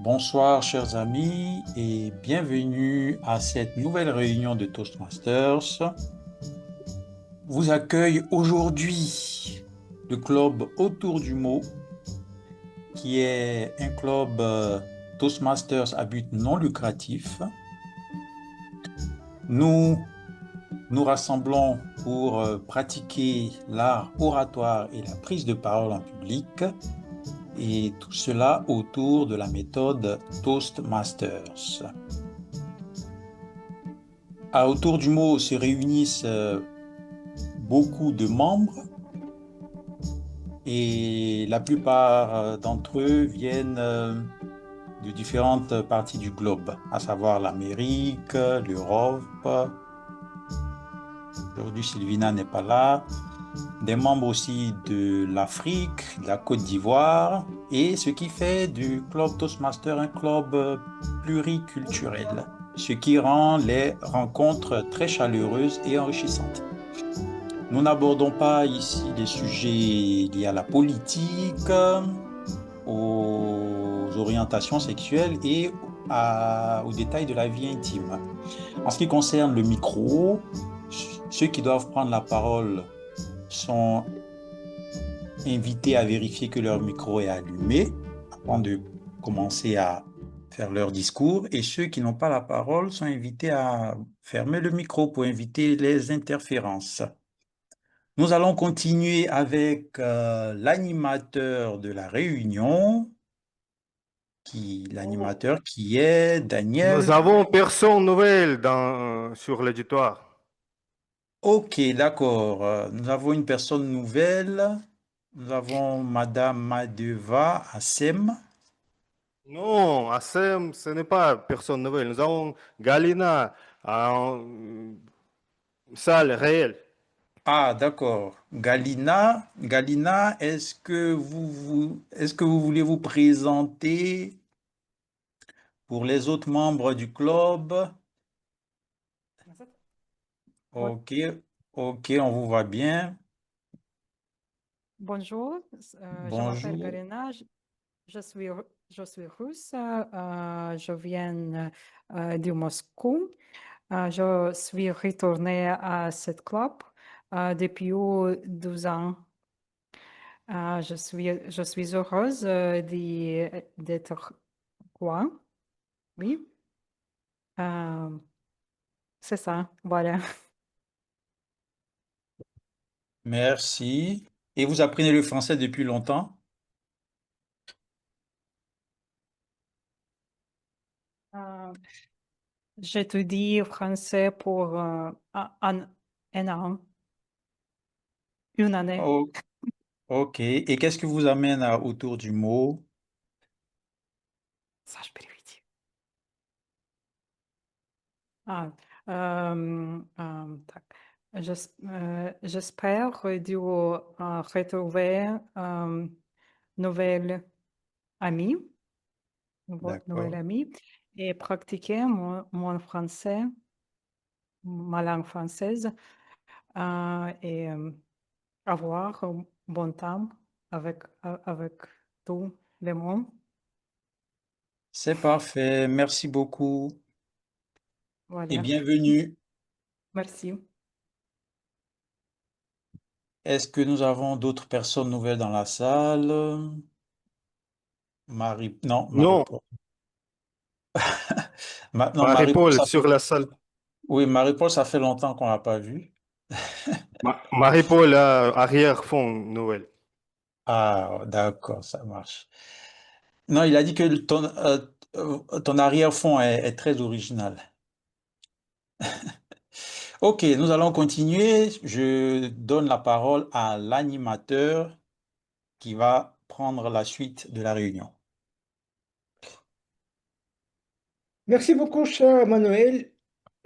Bonsoir chers amis et bienvenue à cette nouvelle réunion de Toastmasters. Vous accueille aujourd'hui le club Autour du mot, qui est un club Toastmasters à but non lucratif. Nous nous rassemblons pour pratiquer l'art oratoire et la prise de parole en public, et tout cela autour de la méthode Toastmasters. Autour du mot se réunissent beaucoup de membres et la plupart d'entre eux viennent de différentes parties du globe, à savoir l'Amérique, l'Europe. Aujourd'hui, Sylvina n'est pas là. Des membres aussi de l'Afrique, de la Côte d'Ivoire, et ce qui fait du club Toastmaster un club pluriculturel, ce qui rend les rencontres très chaleureuses et enrichissantes. Nous n'abordons pas ici des sujets liés à la politique, aux orientations sexuelles et aux détails de la vie intime. En ce qui concerne le micro, ceux qui doivent prendre la parole sont invités à vérifier que leur micro est allumé avant de commencer à faire leur discours, et ceux qui n'ont pas la parole sont invités à fermer le micro pour éviter les interférences. Nous allons continuer avec l'animateur de la réunion, l'animateur qui est Nous Daniel. avons personne nouvelle sur l'éditoire. Ok, d'accord. Nous avons une personne nouvelle. Nous avons Madame Madeva Assem. Non, Assem, ce n'est pas personne nouvelle. Nous avons Galina en salle réelle. Ah, d'accord. Galina, est-ce que vous voulez vous présenter pour les autres membres du club? Oui. Ok, ok, on vous voit bien. Bonjour, je m'appelle Bonjour. Galina, je suis russe, je viens de Moscou. Je suis retournée à cette club depuis 12 ans. Je suis heureuse d'être quoi? Oui, euh, c'est ça, voilà. Merci. Et vous apprenez le français depuis longtemps? Euh, J'étudie français pour un an, une année. Oh, ok. Et qu'est-ce qui vous amène autour du mot? Ça, je peux éviter. Ah, tac. J'espère de retrouver nouvelle amie, nouvelle D'accord. amie, et pratiquer mon français, ma langue française, et avoir un bon temps avec tout le monde. C'est parfait. Merci beaucoup et Voilà. bienvenue. Merci. Est-ce que nous avons d'autres personnes nouvelles dans la salle? Marie, non, Non, Marie-Paul. Non, Marie-Paul, Marie-Paul ça fait, sur la salle. oui, Marie-Paul, ça fait longtemps qu'on l'a pas vue. Marie-Paul arrière-fond nouvelle. Ah, d'accord, ça marche. Non, il a dit que ton arrière-fond est très original. Ok, nous allons continuer. Je donne la parole à l'animateur qui va prendre la suite de la réunion. Merci beaucoup, cher Manuel.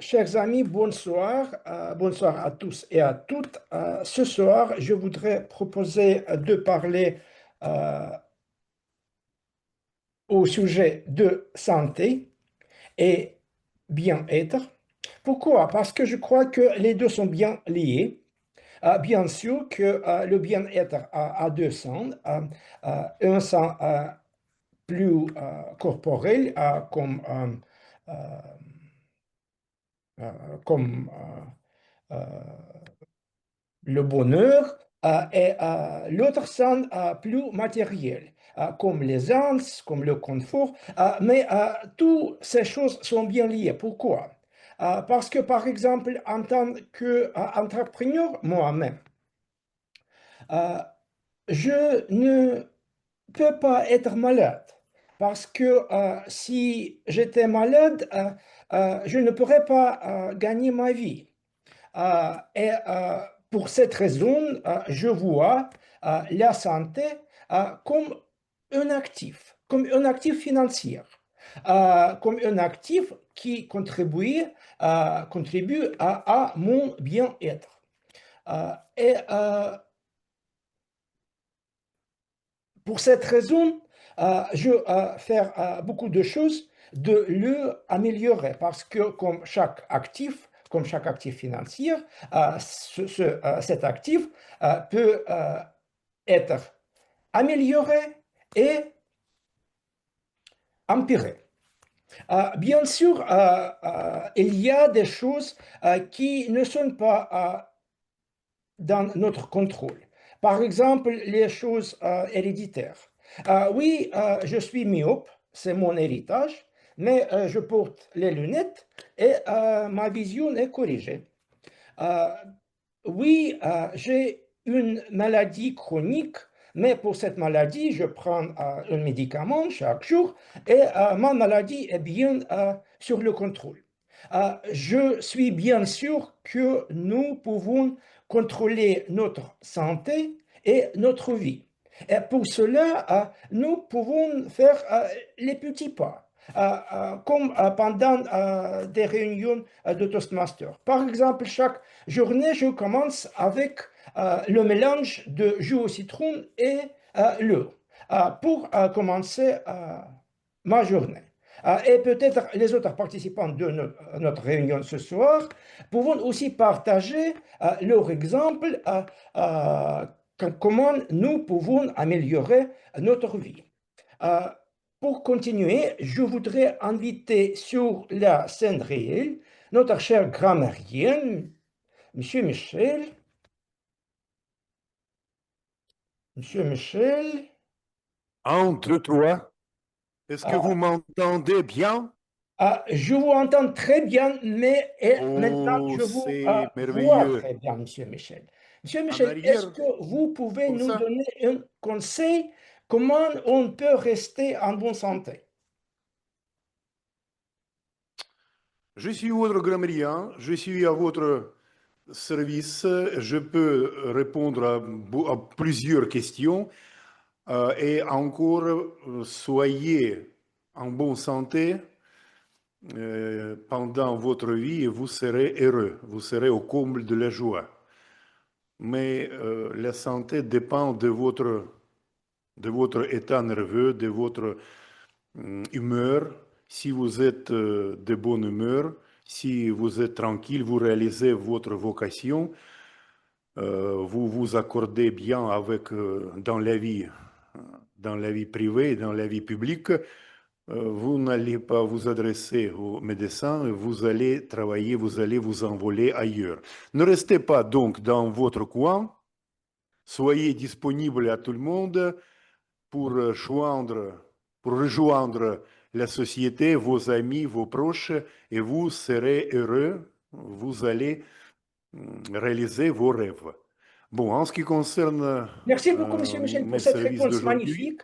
Chers amis, bonsoir. Bonsoir à tous et à toutes. Ce soir, je voudrais proposer de parler euh, au sujet de santé et bien-être. Pourquoi? Parce que je crois que les deux sont bien liés. Bien sûr que le bien-être a deux sens. Un sens plus corporels, euh, comme le bonheur, et l'autre sens plus matériel, comme l'aisance, comme le confort. Mais toutes ces choses sont bien liées. Pourquoi? Parce que, par exemple, en tant qu'entrepreneur, moi-même, je ne peux pas être malade. Parce que si j'étais malade, je ne pourrais pas gagner ma vie. Et pour cette raison, je vois la santé comme comme un actif financier, comme un actif qui contribue à mon bien-être. Et pour cette raison, je vais faire beaucoup de choses de l'améliorer parce que comme chaque actif financier, cet actif peut être amélioré et empiré. Bien sûr, il y a des choses qui ne sont pas dans notre contrôle. Par exemple, les choses héréditaires. Oui, je suis myope, c'est mon héritage, mais je porte les lunettes et ma vision est corrigée. Euh, oui, j'ai une maladie chronique, mais pour cette maladie, je prends un médicament chaque jour et ma maladie est bien sur le contrôle. Je suis bien sûr que nous pouvons contrôler notre santé et notre vie. Et pour cela, nous pouvons faire les petits pas, comme pendant des réunions de Toastmasters. Par exemple, chaque journée, je commence avec le mélange de jus au citron et l'eau pour commencer ma journée. Et peut-être les autres participants de notre réunion ce soir pouvons aussi partager leur exemple comment nous pouvons améliorer notre vie. Euh, pour continuer, je voudrais inviter sur la scène réelle notre cher grammairien, Monsieur Michel. Monsieur Michel. Entre toi, est-ce que vous m'entendez bien? Je vous entends très bien, mais maintenant Oh, je vous c'est vois merveilleux. très bien, Monsieur Michel. Monsieur En Michel, est-ce arrière, que vous pouvez comme nous ça. donner un conseil comment on peut rester en bonne santé? Je suis votre grammairien, je suis à votre service. Je peux répondre à plusieurs questions. Et encore, soyez en bonne santé pendant votre vie et vous serez heureux, vous serez au comble de la joie. Mais la santé dépend de votre état nerveux, de votre humeur. Si vous êtes de bonne humeur, si vous êtes tranquille, vous réalisez votre vocation, vous vous accordez bien avec dans la vie privée, dans la vie publique, vous n'allez pas vous adresser au médecin, vous allez travailler, vous allez vous envoler ailleurs. Ne restez pas donc dans votre coin, soyez disponible à tout le monde pour pour rejoindre la société, vos amis, vos proches, et vous serez heureux, vous allez réaliser vos rêves. Bon, en ce qui concerne Merci beaucoup, Monsieur Michel, pour mes cette services réponse d'aujourd'hui, magnifique.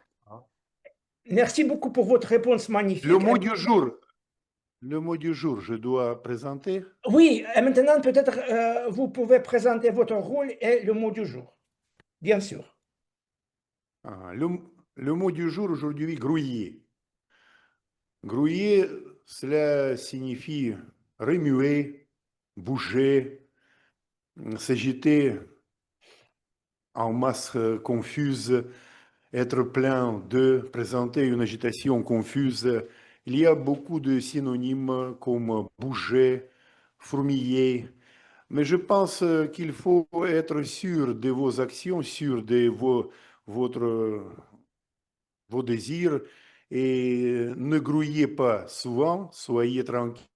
Merci beaucoup pour votre réponse le magnifique. mot du jour, je dois présenter. Oui, et maintenant peut-être vous pouvez présenter votre rôle et le mot du jour. Bien sûr. Ah, le mot du jour aujourd'hui, grouiller. Grouiller, cela signifie remuer, bouger, s'agiter en masse confuse, être plein de, présenter une agitation confuse. Il y a beaucoup de synonymes comme bouger, fourmiller, mais je pense qu'il faut être sûr de vos actions, sûr de votre, vos désirs et ne grouillez pas souvent, soyez tranquille.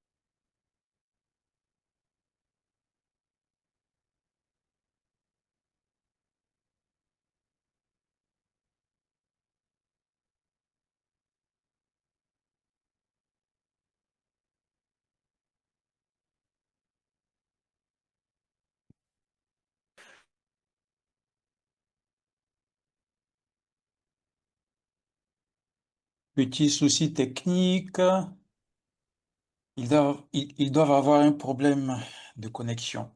Petit souci technique. Ils doivent avoir un problème de connexion.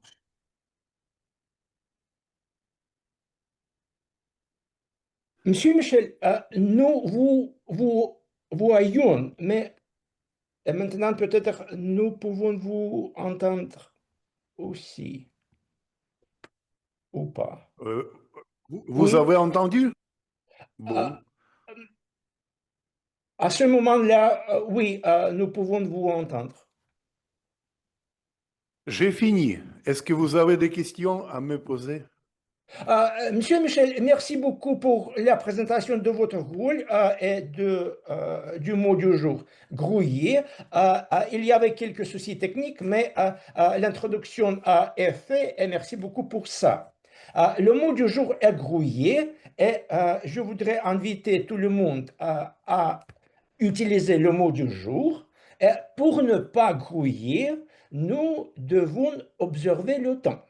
Monsieur Michel, nous vous voyons, mais maintenant peut-être nous pouvons vous entendre aussi, ou pas. Vous Oui, avez entendu? Bon, à ce moment-là, oui, nous pouvons vous entendre. j'ai fini. Est-ce que vous avez des questions à me poser? Monsieur Michel, merci beaucoup pour la présentation de votre rôle et du mot du jour, grouiller. Il y avait quelques soucis techniques, mais l'introduction est faite et merci beaucoup pour ça. Le mot du jour est grouiller et je voudrais inviter tout le monde à utiliser le mot du jour. Et pour ne pas grouiller, nous devons observer le temps.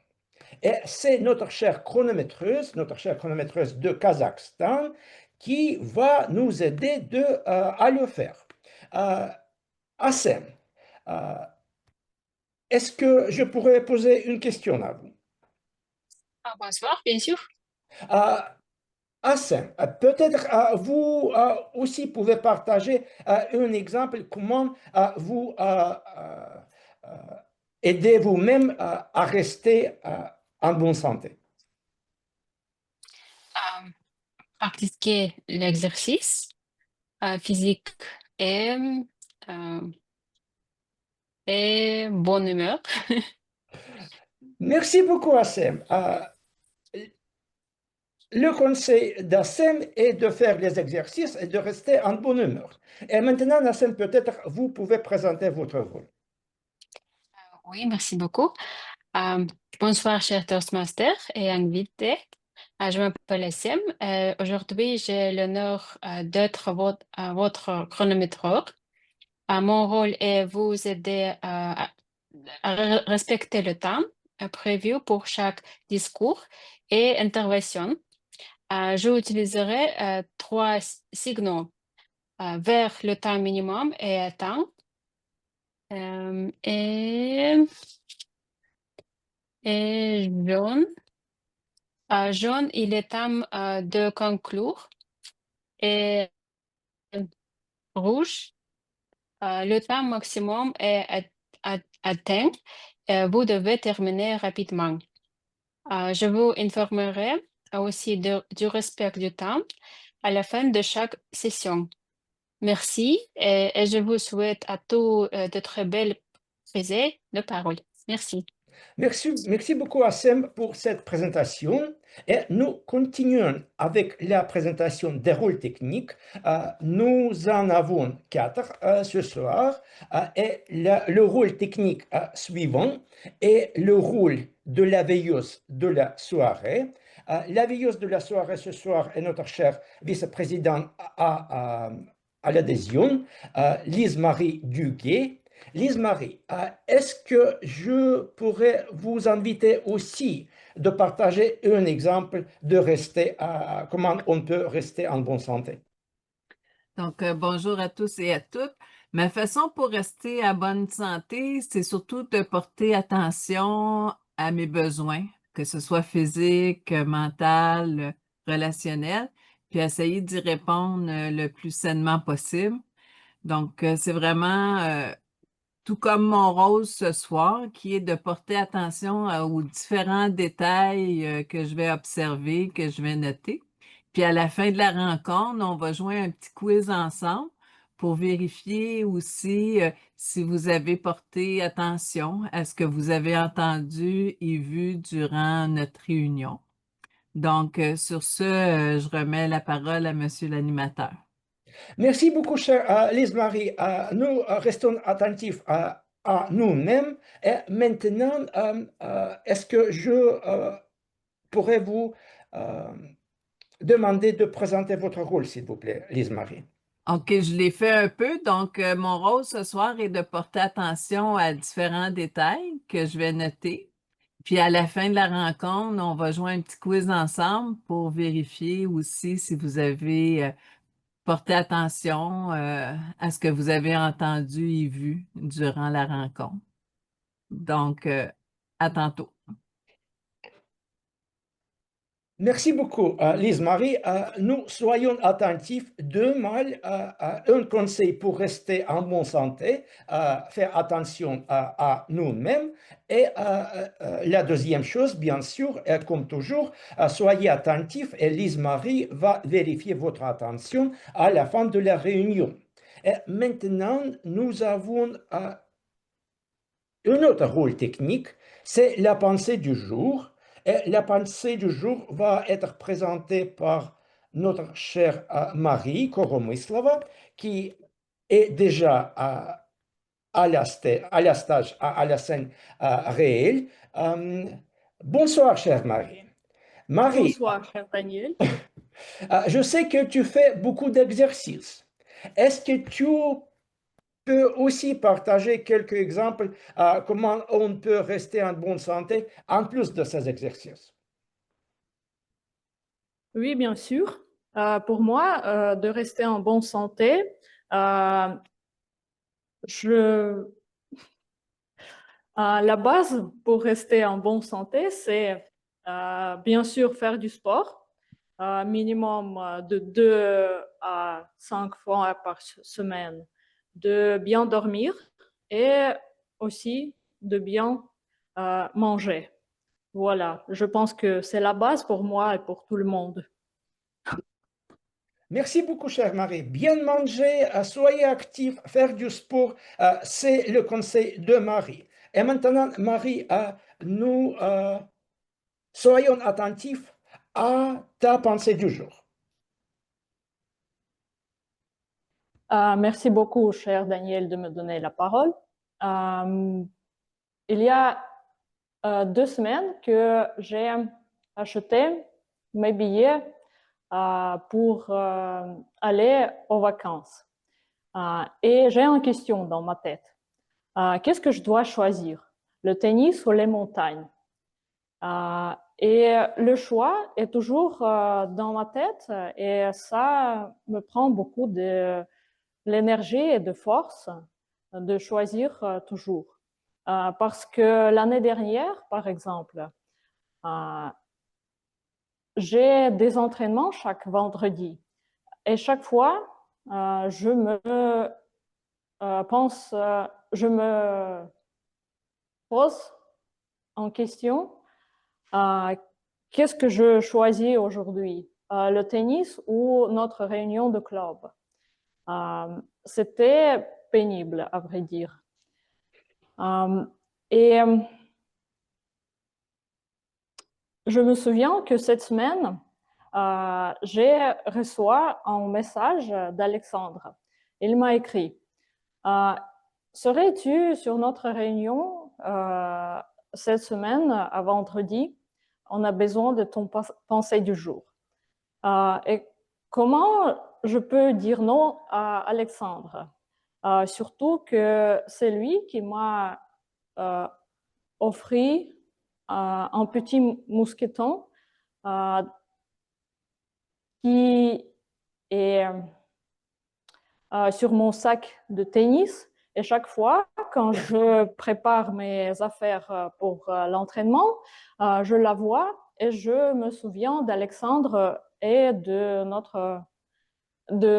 Et c'est notre chère chronométreuse de Kazakhstan, qui va nous aider à le faire. Assem, euh, est-ce que je pourrais poser une question à vous? Bonsoir, bien sûr. Euh, Assem, peut-être vous aussi pouvez partager un exemple comment vous euh, aidez vous-même à rester en bonne santé. Euh, Pratiquer l'exercice physique et, euh, et bonne humeur. Merci beaucoup, Assem. Le conseil d'Assem est de faire les exercices et de rester en bonne humeur. Et maintenant, Assem, peut-être vous pouvez présenter votre rôle. Oui, merci beaucoup. Euh, Bonsoir, chers Toastmasters et invités. Je m'appelle Essem. Aujourd'hui, j'ai l'honneur d'être votre chronométreur. Mon rôle est vous aider à respecter le temps prévu pour chaque discours et intervention. Je utiliserai trois signaux vers le temps minimum et temps. Et jaune. Jaune, il est temps de conclure. Et rouge, le temps maximum est atteint. Vous devez terminer rapidement. Je vous informerai aussi du respect du temps à la fin de chaque session. Merci et je vous souhaite à tous de très belles prises de parole. Merci. Merci beaucoup, Assem, pour cette présentation. Et nous continuons avec la présentation des rôles techniques. Nous en avons quatre ce soir. Et le rôle technique suivant est le rôle de la veilleuse de la soirée. La veilleuse de la soirée ce soir est notre chère vice-présidente à l'adhésion, Lise-Marie Duguay. Lise-Marie, est-ce que je pourrais vous inviter aussi de partager un exemple de comment on peut rester en bonne santé? Donc, bonjour à tous et à toutes. Ma façon pour rester à bonne santé, c'est surtout de porter attention à mes besoins, que ce soit physique, mental, relationnel, puis essayer d'y répondre le plus sainement possible. Donc, c'est vraiment tout comme mon rôle ce soir, qui est de porter attention aux différents détails que je vais observer, que je vais noter. Puis à la fin de la rencontre, on va jouer un petit quiz ensemble pour vérifier aussi si vous avez porté attention à ce que vous avez entendu et vu durant notre réunion. Donc, sur ce, je remets la parole à Monsieur l'animateur. Merci beaucoup, chère Lise-Marie. Nous restons attentifs à nous-mêmes. Et maintenant, est-ce que je pourrais vous demander de présenter votre rôle, s'il vous plaît, Lise-Marie? OK, je l'ai fait un peu. Donc, mon rôle ce soir est de porter attention à différents détails que je vais noter. Puis, à la fin de la rencontre, on va jouer un petit quiz ensemble pour vérifier aussi si vous avez porté attention à ce que vous avez entendu et vu durant la rencontre. Donc, à tantôt. Merci beaucoup, Lise-Marie. Nous soyons attentifs. Un conseil pour rester en bonne santé, faire attention à nous-mêmes. Et la deuxième chose, bien sûr, comme toujours, soyez attentifs et Lise-Marie va vérifier votre attention à la fin de la réunion. Et maintenant, nous avons un autre rôle technique, c'est la pensée du jour. Et la pensée du jour va être présentée par notre chère Marie Koromislava, qui est déjà à la scène réelle. Bonsoir, chère Marie. Marie, Bonsoir, cher Daniel. je sais que tu fais beaucoup d'exercices. Est-ce que tu peux aussi partager quelques exemples comment on peut rester en bonne santé en plus de ces exercices? Oui, bien sûr. Pour moi, de rester en bonne santé, la base pour rester en bonne santé, c'est bien sûr faire du sport, minimum de 2 à 5 fois par semaine, de bien dormir et aussi de bien manger. Voilà, je pense que c'est la base pour moi et pour tout le monde. Merci beaucoup, chère Marie. Bien manger, soyez actifs, faire du sport, c'est le conseil de Marie. Et maintenant, Marie, nous soyons attentifs à ta pensée du jour. Merci beaucoup, cher Daniel, de me donner la parole. Il y a 2 semaines que j'ai acheté mes billets pour aller aux vacances. Et j'ai une question dans ma tête. Qu'est-ce que je dois choisir? Le tennis ou les montagnes? Et le choix est toujours dans ma tête et ça me prend beaucoup de l'énergie et de force de choisir toujours. Parce que l'année dernière, par exemple, j'ai des entraînements chaque vendredi. Et chaque fois, je me pose en question, qu'est-ce que je choisis aujourd'hui, le tennis ou notre réunion de club? C'était pénible, à vrai dire. Et je me souviens que cette semaine, j'ai reçu un message d'Alexandre. Il m'a écrit serais-tu sur notre réunion cette semaine à vendredi? On a besoin de ton pensée du jour. Et comment je peux dire non à Alexandre? Surtout que c'est lui qui m'a offert un petit mousqueton qui est sur mon sac de tennis. Et chaque fois, quand je prépare mes affaires pour l'entraînement, je la vois et je me souviens d'Alexandre et de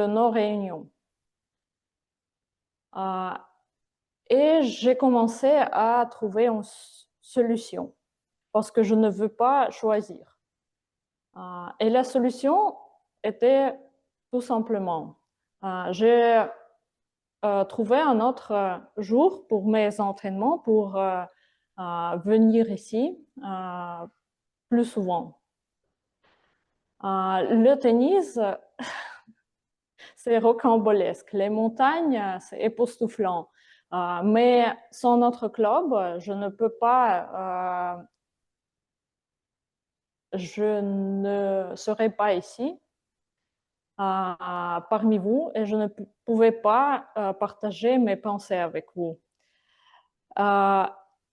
nos réunions. Et j'ai commencé à trouver une solution parce que je ne veux pas choisir. Et la solution était tout simplement, j'ai trouvé un autre jour pour mes entraînements pour venir ici plus souvent. Le tennis, c'est rocambolesque. Les montagnes, c'est époustouflant. Mais sans notre club, je ne peux pas, je ne serais pas ici parmi vous et je ne pouvais pas partager mes pensées avec vous.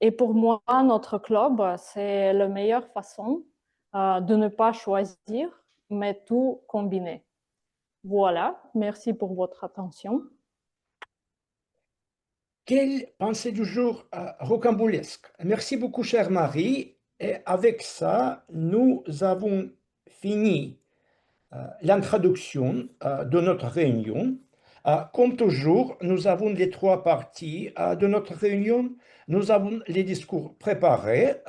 Et pour moi, notre club, c'est la meilleure façon de ne pas choisir, mais tout combiner. Voilà, merci pour votre attention. Quelle pensée du jour rocambolesque. Merci beaucoup, chère Marie. Et avec ça, nous avons fini l'introduction de notre réunion. Comme toujours, nous avons les trois parties de notre réunion. Nous avons les discours préparés,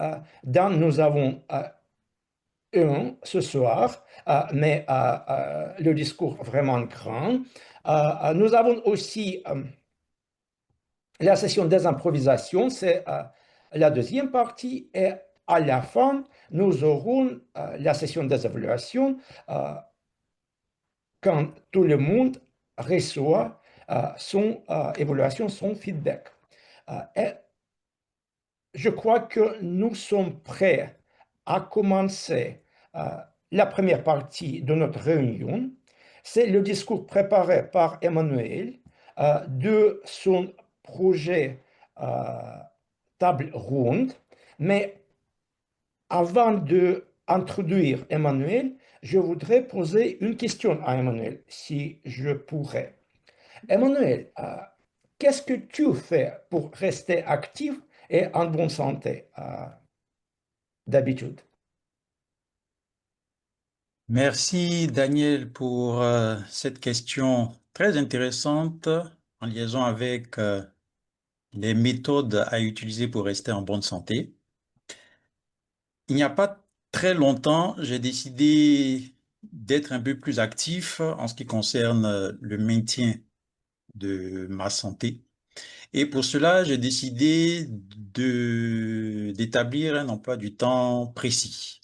dont nous avons un ce soir, mais le discours vraiment grand. Nous avons aussi la session des improvisations, c'est la deuxième partie, et à la fin, nous aurons la session des évaluations quand tout le monde reçoit son évaluation, son feedback. Et je crois que nous sommes prêts à commencer la première partie de notre réunion. C'est le discours préparé par Emmanuel de son projet table ronde. Mais avant d'introduire Emmanuel, je voudrais poser une question à Emmanuel, si je pourrais. Emmanuel, qu'est-ce que tu fais pour rester actif et en bonne santé d'habitude? Merci Daniel pour cette question très intéressante en liaison avec les méthodes à utiliser pour rester en bonne santé. Il n'y a pas très longtemps, j'ai décidé d'être un peu plus actif en ce qui concerne le maintien de ma santé. Et pour cela, j'ai décidé d'établir un emploi du temps précis.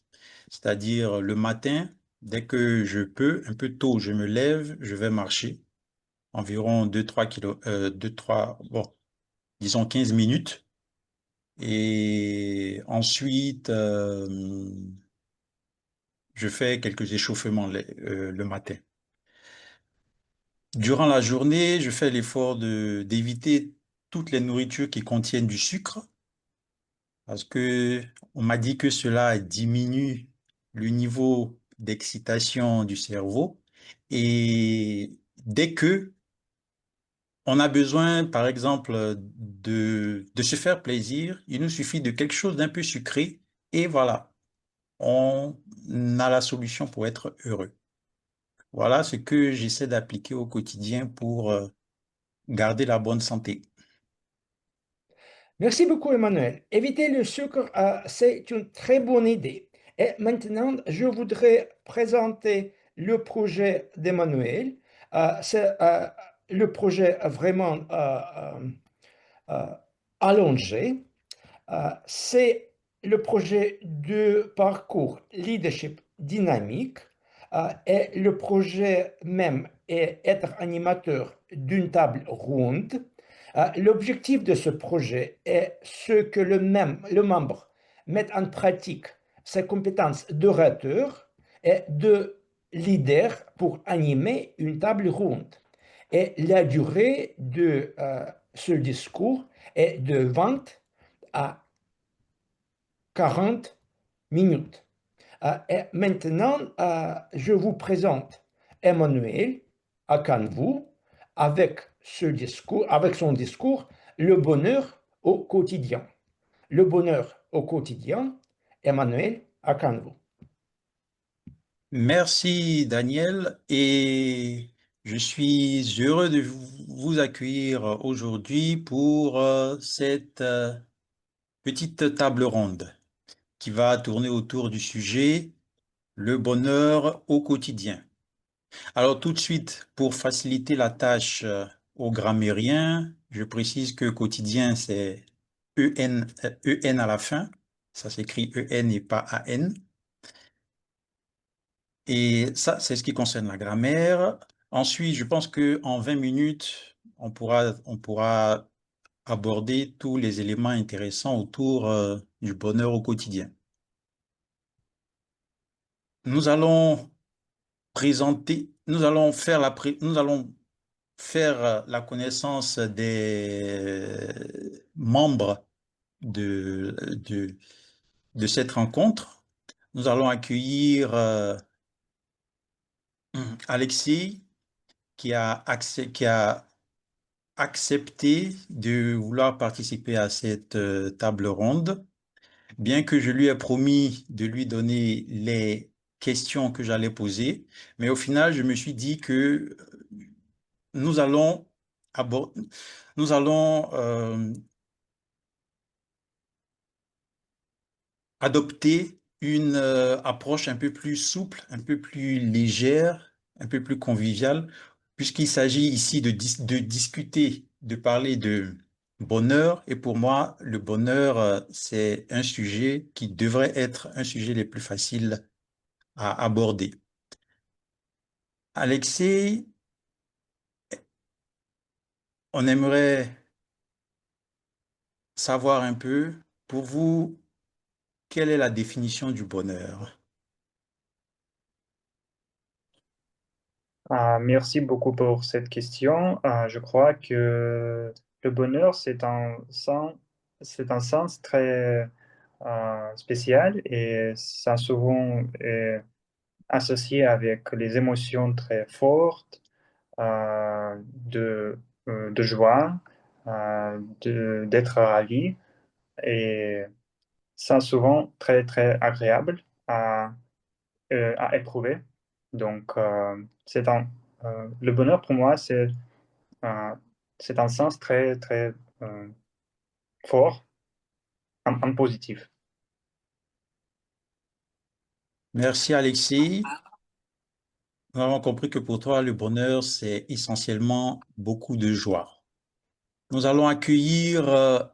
C'est-à-dire le matin, dès que je peux, un peu tôt, je me lève, je vais marcher environ 2-3 kilos, 2-3, bon, disons 15 minutes. Et ensuite, je fais quelques échauffements le matin. Durant la journée, je fais l'effort d'éviter toutes les nourritures qui contiennent du sucre parce que on m'a dit que cela diminue le niveau d'excitation du cerveau et dès que on a besoin, par exemple, de se faire plaisir, il nous suffit de quelque chose d'un peu sucré et voilà, on a la solution pour être heureux. Voilà ce que j'essaie d'appliquer au quotidien pour garder la bonne santé. Merci beaucoup, Emmanuel. Éviter le sucre, c'est une très bonne idée. Et maintenant, je voudrais présenter le projet d'Emmanuel. C'est le projet vraiment allongé. C'est le projet de parcours leadership dynamique et le projet même est être animateur d'une table ronde. L'objectif de ce projet est ce que le membre mette en pratique ses compétences d'orateur et de leader pour animer une table ronde. Et la durée de ce discours est de 20 à 40 minutes. Et maintenant, je vous présente Emmanuel Akanvu avec son discours Le bonheur au quotidien. Le bonheur au quotidien, Emmanuel Akanvu. Merci Daniel et je suis heureux de vous accueillir aujourd'hui pour cette petite table ronde qui va tourner autour du sujet le bonheur au quotidien. Alors tout de suite, pour faciliter la tâche aux grammairiens, je précise que quotidien c'est EN à la fin, ça s'écrit EN et pas AN. Et ça, c'est ce qui concerne la grammaire. Ensuite, je pense qu'en 20 minutes, on pourra aborder tous les éléments intéressants autour du bonheur au quotidien. Nous allons nous allons faire la connaissance des membres de cette rencontre. Nous allons accueillir Alexis qui a accepté de vouloir participer à cette table ronde, bien que je lui ai promis de lui donner les questions que j'allais poser, mais au final, je me suis dit que nous allons, nous allons adopter une approche un peu plus souple, un peu plus légère, un peu plus conviviale, puisqu'il s'agit ici de discuter, de parler de bonheur. Et pour moi, le bonheur, c'est un sujet qui devrait être un sujet les plus faciles à aborder. Alexis, on aimerait savoir un peu, pour vous, quelle est la définition du bonheur? Merci beaucoup pour cette question. Je crois que le bonheur, c'est un sens très spécial et ça souvent est associé avec les émotions très fortes de joie, d'être ravi et ça souvent très, très agréable à éprouver. Donc, le bonheur pour moi, euh, c'est un sens très, très fort, en positif. Merci Alexis. Nous avons compris que pour toi, le bonheur, c'est essentiellement beaucoup de joie. Nous allons accueillir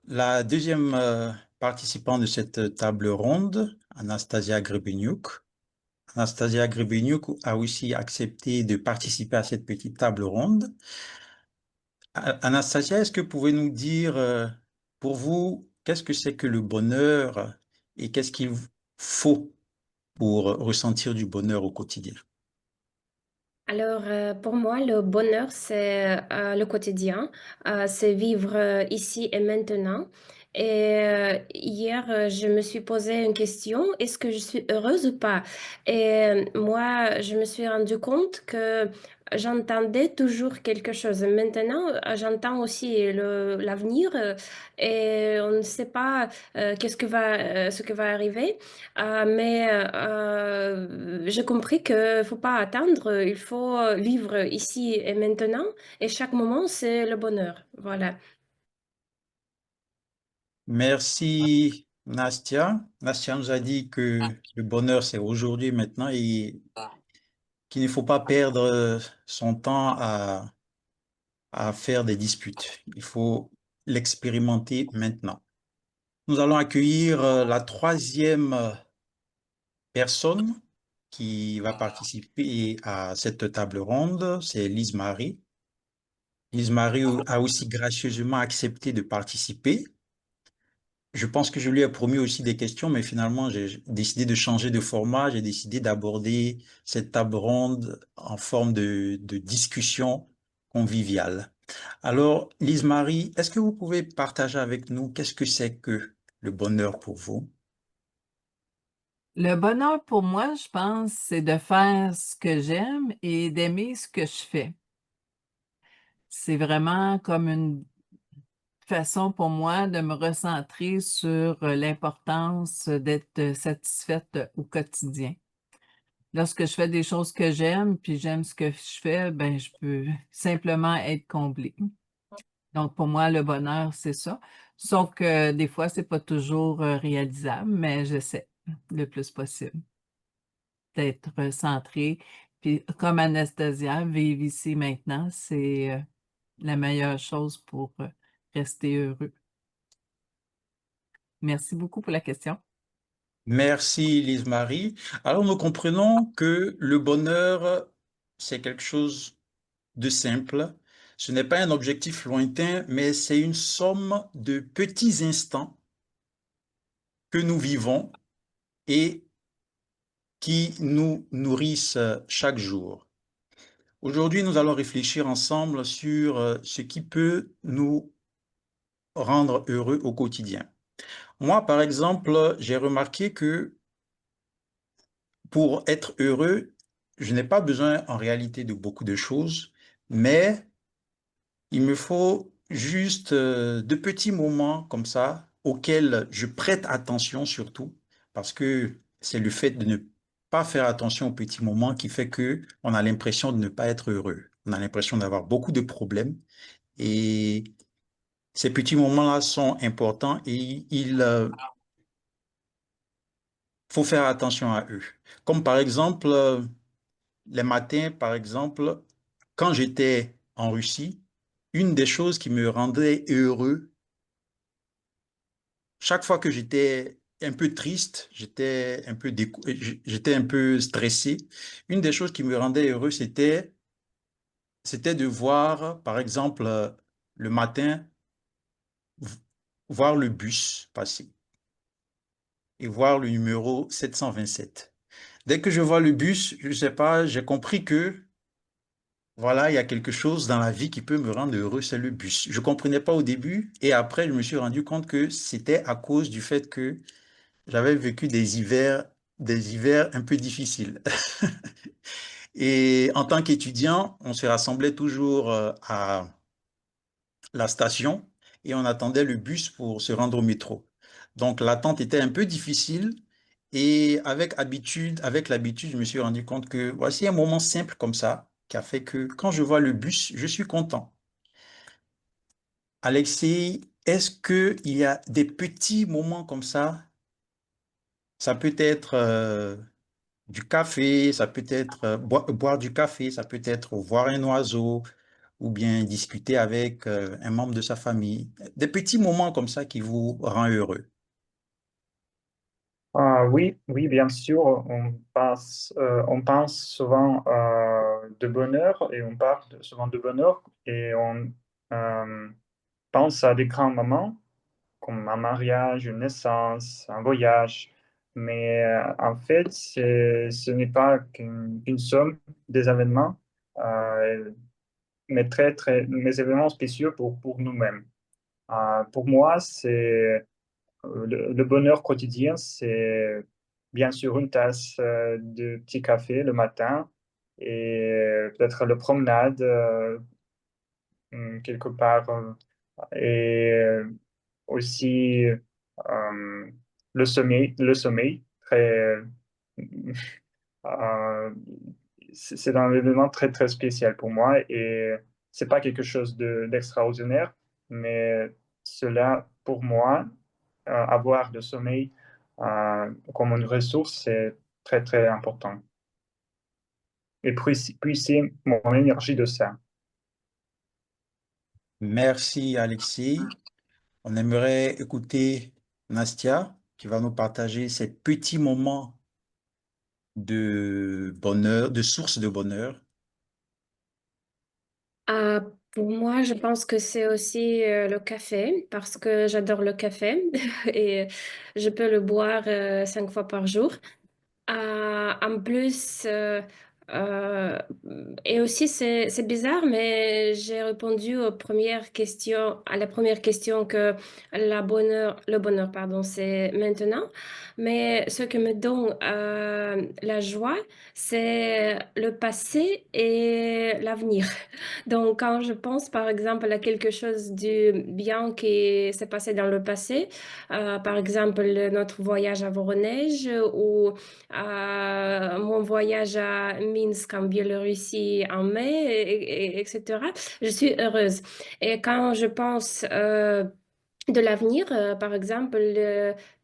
la deuxième participante de cette table ronde, Anastasia Grebenyuk. Anastasia Grebenyuk a aussi accepté de participer à cette petite table ronde. Anastasia, est-ce que vous pouvez nous dire, pour vous, qu'est-ce que c'est que le bonheur et qu'est-ce qu'il faut pour ressentir du bonheur au quotidien? Alors, pour moi, le bonheur, c'est le quotidien, c'est vivre ici et maintenant. Et hier, je me suis posé une question, est-ce que je suis heureuse ou pas? Et moi, je me suis rendu compte que j'entendais toujours quelque chose. Maintenant, j'entends aussi l'avenir et on ne sait pas ce que va arriver. Mais j'ai compris qu'il ne faut pas attendre, il faut vivre ici et maintenant, et chaque moment, c'est le bonheur. Voilà. Merci Nastia. Nastia nous a dit que le bonheur, c'est aujourd'hui et maintenant et qu'il ne faut pas perdre son temps à faire des disputes. Il faut l'expérimenter maintenant. Nous allons accueillir la troisième personne qui va participer à cette table ronde, c'est Lise Marie. Lise Marie a aussi gracieusement accepté de participer. Je pense que je lui ai promis aussi des questions, mais finalement, j'ai décidé de changer de format. J'ai décidé d'aborder cette table ronde en forme de discussion conviviale. Alors, Lise-Marie, est-ce que vous pouvez partager avec nous qu'est-ce que c'est que le bonheur pour vous? Le bonheur pour moi, je pense, c'est de faire ce que j'aime et d'aimer ce que je fais. C'est vraiment comme une façon pour moi de me recentrer sur l'importance d'être satisfaite au quotidien. Lorsque je fais des choses que j'aime, puis j'aime ce que je fais, ben je peux simplement être comblée. Donc pour moi, le bonheur, c'est ça. Sauf que des fois, c'est pas toujours réalisable, mais j'essaie le plus possible d'être centrée. Puis comme Anastasia, vivre ici maintenant, c'est la meilleure chose pour rester heureux. Merci beaucoup pour la question. Merci, Lise-Marie. Alors, nous comprenons que le bonheur c'est quelque chose de simple. Ce n'est pas un objectif lointain, mais c'est une somme de petits instants que nous vivons et qui nous nourrissent chaque jour. Aujourd'hui, nous allons réfléchir ensemble sur ce qui peut nous rendre heureux au quotidien. Moi, par exemple, j'ai remarqué que pour être heureux, je n'ai pas besoin en réalité de beaucoup de choses, mais il me faut juste de petits moments comme ça auxquels je prête attention surtout, parce que c'est le fait de ne pas faire attention aux petits moments qui fait que on a l'impression de ne pas être heureux. On a l'impression d'avoir beaucoup de problèmes et ces petits moments-là sont importants et il faut faire attention à eux. Comme par exemple, les matins, par exemple, quand j'étais en Russie, une des choses qui me rendait heureux, chaque fois que j'étais un peu triste, j'étais un peu stressé, une des choses qui me rendait heureux, c'était de voir, par exemple, le matin, v- voir le bus passer et voir le numéro 727. Dès que je vois le bus, je ne sais pas, j'ai compris que voilà, il y a quelque chose dans la vie qui peut me rendre heureux, c'est le bus. Je ne comprenais pas au début et après, je me suis rendu compte que c'était à cause du fait que j'avais vécu des hivers un peu difficiles. Et en tant qu'étudiant, on se rassemblait toujours à la station et on attendait le bus pour se rendre au métro. Donc l'attente était un peu difficile et avec l'habitude, je me suis rendu compte que voici un moment simple comme ça qui a fait que quand je vois le bus, je suis content. Alexis, est-ce qu'il y a des petits moments comme ça? Ça peut être du café, ça peut être boire du café, ça peut être voir un oiseau ou bien discuter avec un membre de sa famille. Des petits moments comme ça qui vous rend heureux. Oui, oui, bien sûr, on pense souvent de bonheur et on parle souvent de bonheur et on euh, pense à des grands moments comme un mariage, une naissance, un voyage. Mais en fait, ce n'est pas qu'une somme des événements, euh, mais mais événements spéciaux pour nous-mêmes. Pour moi, le bonheur quotidien, c'est bien sûr une tasse de petit café le matin et peut-être la promenade quelque part et aussi le sommeil euh, c'est un événement très spécial pour moi et c'est pas quelque chose d'extraordinaire, mais cela pour moi avoir le sommeil comme une ressource, c'est très important. Et puis c'est mon énergie de ça. Merci Alexis. On aimerait écouter Nastia qui va nous partager ces petits moments de bonheur, de source de bonheur. Euh, pour moi, je pense que c'est aussi le café parce que j'adore le café et je peux le boire 5 fois par jour. En plus, euh, et aussi c'est bizarre, mais j'ai répondu à la première question que le bonheur, pardon, c'est maintenant. Mais ce qui me donne la joie, c'est le passé et l'avenir. Donc, quand je pense, par exemple, à quelque chose de bien qui s'est passé dans le passé, par exemple, notre voyage à Voronezh ou mon voyage à Minsk en Biélorussie en mai, etc. Je suis heureuse. Et quand je pense de l'avenir, par exemple,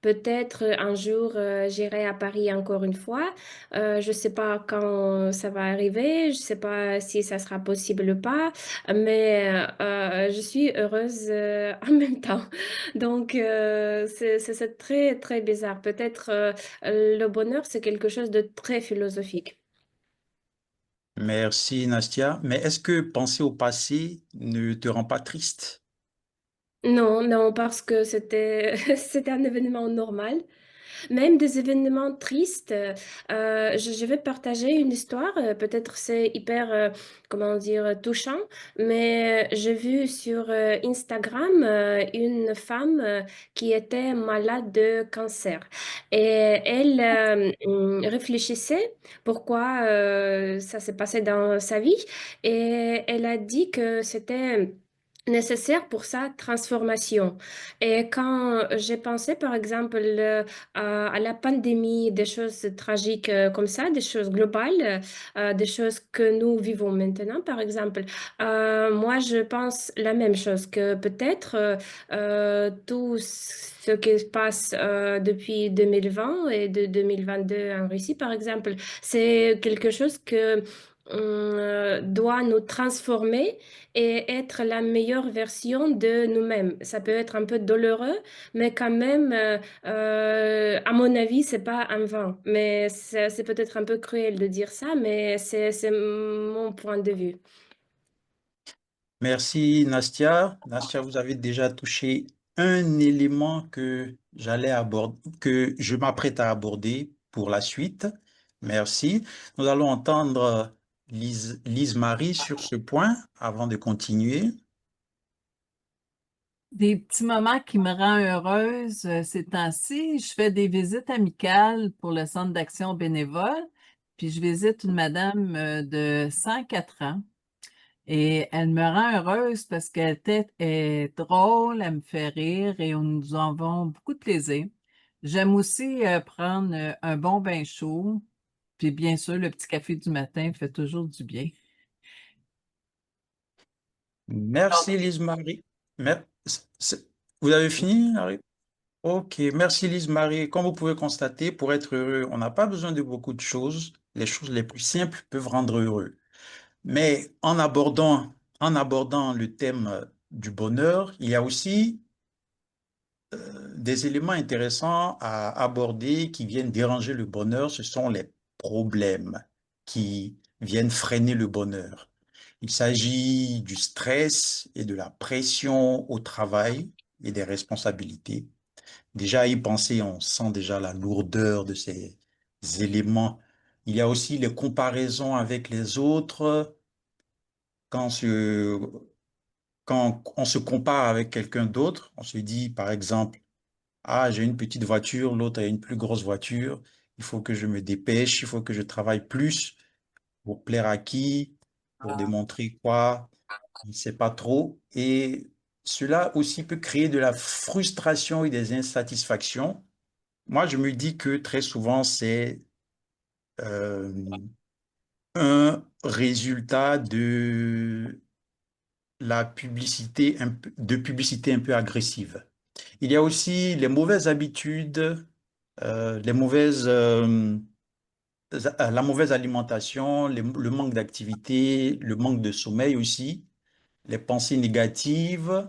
peut-être un jour j'irai à Paris encore une fois. Je ne sais pas quand ça va arriver, je ne sais pas si ça sera possible ou pas, mais je suis heureuse en même temps. Donc, c'est très bizarre. Peut-être le bonheur, c'est quelque chose de très philosophique. Merci, Nastia. Mais est-ce que penser au passé ne te rend pas triste? Non, non, parce que c'était c'était un événement normal. Même des événements tristes, je vais partager une histoire, peut-être c'est hyper, comment dire, touchant, mais j'ai vu sur Instagram une femme qui était malade de cancer et elle réfléchissait pourquoi ça s'est passé dans sa vie et elle a dit que c'était nécessaire pour sa transformation. Et quand j'ai pensé, par exemple, à la pandémie, des choses tragiques comme ça, des choses globales, des choses que nous vivons maintenant, par exemple, moi, je pense la même chose, que peut-être tout ce qui se passe depuis 2020 et de 2022 en Russie, par exemple, c'est quelque chose que doit nous transformer et être la meilleure version de nous-mêmes. Ça peut être un peu douloureux, mais quand même, à mon avis, c'est pas un vain. Mais c'est peut-être un peu cruel de dire ça, mais c'est mon point de vue. Merci, Nastia. Nastia, vous avez déjà touché un élément que j'allais aborder, que je m'apprête à aborder pour la suite. Merci. Nous allons entendre Lise-Marie sur ce point avant de continuer. Des petits moments qui me rendent heureuse ces temps-ci, je fais des visites amicales pour le Centre d'action bénévole, puis je visite une madame de 104 ans et elle me rend heureuse parce est drôle, elle me fait rire et nous en avons beaucoup de plaisir. J'aime aussi prendre un bon bain chaud, puis bien sûr, le petit café du matin fait toujours du bien. Merci, Lise-Marie. Mer- Vous avez fini, Harry? Ok, merci Lise-Marie. Comme vous pouvez constater, pour être heureux, on n'a pas besoin de beaucoup de choses. Les choses les plus simples peuvent rendre heureux. Mais en abordant le thème du bonheur, il y a aussi des éléments intéressants à aborder qui viennent déranger le bonheur. Ce sont les problèmes qui viennent freiner le bonheur. Il s'agit du stress et de la pression au travail et des responsabilités. Déjà, à y penser, on sent déjà la lourdeur de ces éléments. Il y a aussi les comparaisons avec les autres. Quand, ce- quand on se compare avec quelqu'un d'autre, on se dit, par exemple, ah, j'ai une petite voiture, l'autre a une plus grosse voiture. Il faut que je me dépêche, il faut que je travaille plus pour plaire à qui, pour démontrer quoi, je ne sais pas trop. Et cela aussi peut créer de la frustration et des insatisfactions. Moi, je me dis que très souvent, c'est euh, un résultat de publicité un peu agressive. Il y a aussi les mauvaises habitudes, la mauvaise alimentation, le manque d'activité, le manque de sommeil aussi, les pensées négatives,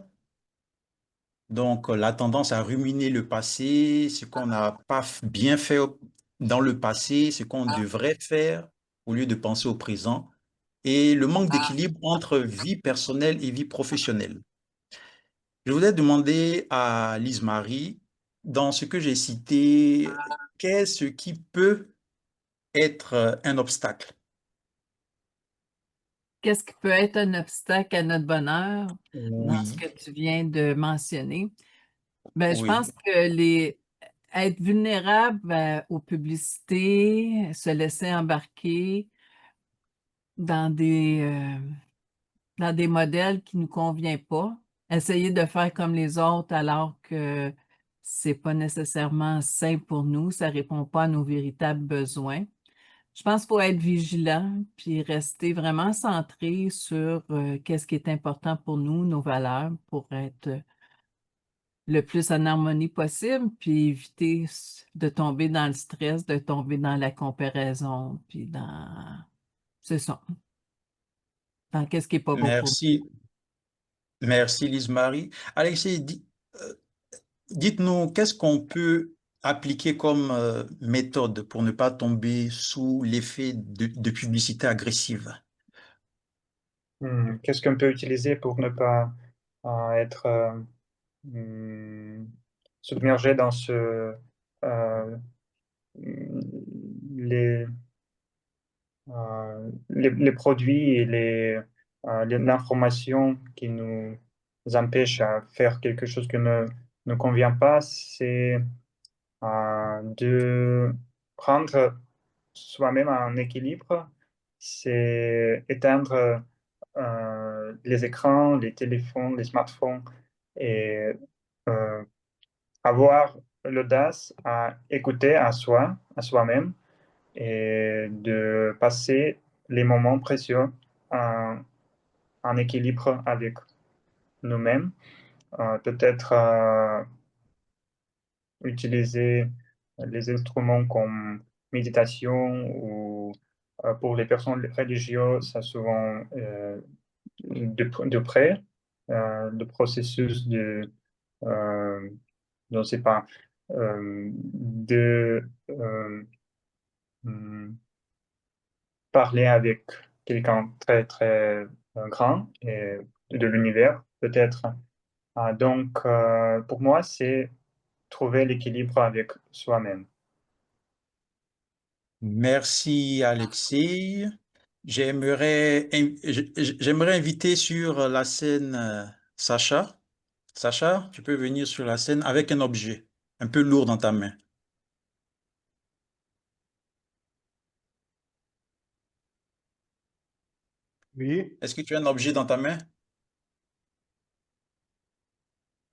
donc la tendance à ruminer le passé, ce qu'on n'a pas bien fait dans le passé, ce qu'on devrait faire au lieu de penser au présent, et le manque d'équilibre entre vie personnelle et vie professionnelle. Je voulais demander à Lise-Marie, dans ce que j'ai cité, qu'est-ce qui peut être un obstacle? Qu'est-ce qui peut être un obstacle à notre bonheur dans ce Oui, que tu viens de mentionner? Ben, je pense oui, que être vulnérable aux publicités, se laisser embarquer dans dans des modèles qui ne nous conviennent pas, essayer de faire comme les autres alors que c'est pas nécessairement sain pour nous, ça répond pas à nos véritables besoins. Je pense qu'il faut être vigilant puis rester vraiment centré sur qu'est-ce qui est important pour nous, nos valeurs, pour être le plus en harmonie possible, puis éviter de tomber dans le stress, de tomber dans la comparaison, puis c'est ça, dans qu'est-ce qui est pas beau pour nous. merci, merci Lise-Marie. Alexis, dites-nous, qu'est-ce qu'on peut appliquer comme méthode pour ne pas tomber sous l'effet de publicité agressive? Qu'est-ce qu'on peut utiliser pour ne pas être submergé dans euh, les, les produits et l'information qui nous empêche à faire quelque chose qui ne convient pas, c'est de prendre soi-même un équilibre, c'est éteindre les écrans, les téléphones, les smartphones et euh, avoir l'audace à écouter à soi-même et de passer les moments précieux en, en équilibre avec nous-mêmes. Peut-être utiliser les instruments comme méditation ou pour les personnes religieuses, ça souvent de près le processus euh, je ne sais pas, de hmm, parler avec quelqu'un très très grand et de l'univers, peut-être. Donc, pour moi, c'est trouver l'équilibre avec soi-même. Merci, Alexis. J'aimerais inviter sur la scène Sacha. Sacha, tu peux venir sur la scène avec un objet un peu lourd dans ta main. Oui, Est-ce que tu as un objet dans ta main?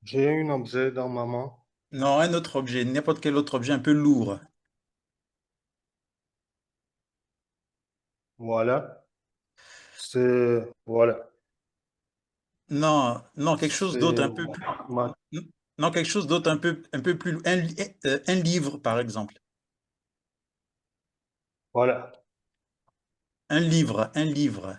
j'ai un objet dans ma main. Non, un autre objet, n'importe quel autre objet un peu lourd. Voilà. Voilà. Non, non, quelque chose d'autre C'est un peu plus. ma- Non, quelque chose d'autre un peu plus. Un livre, par exemple. voilà. Un livre, un livre.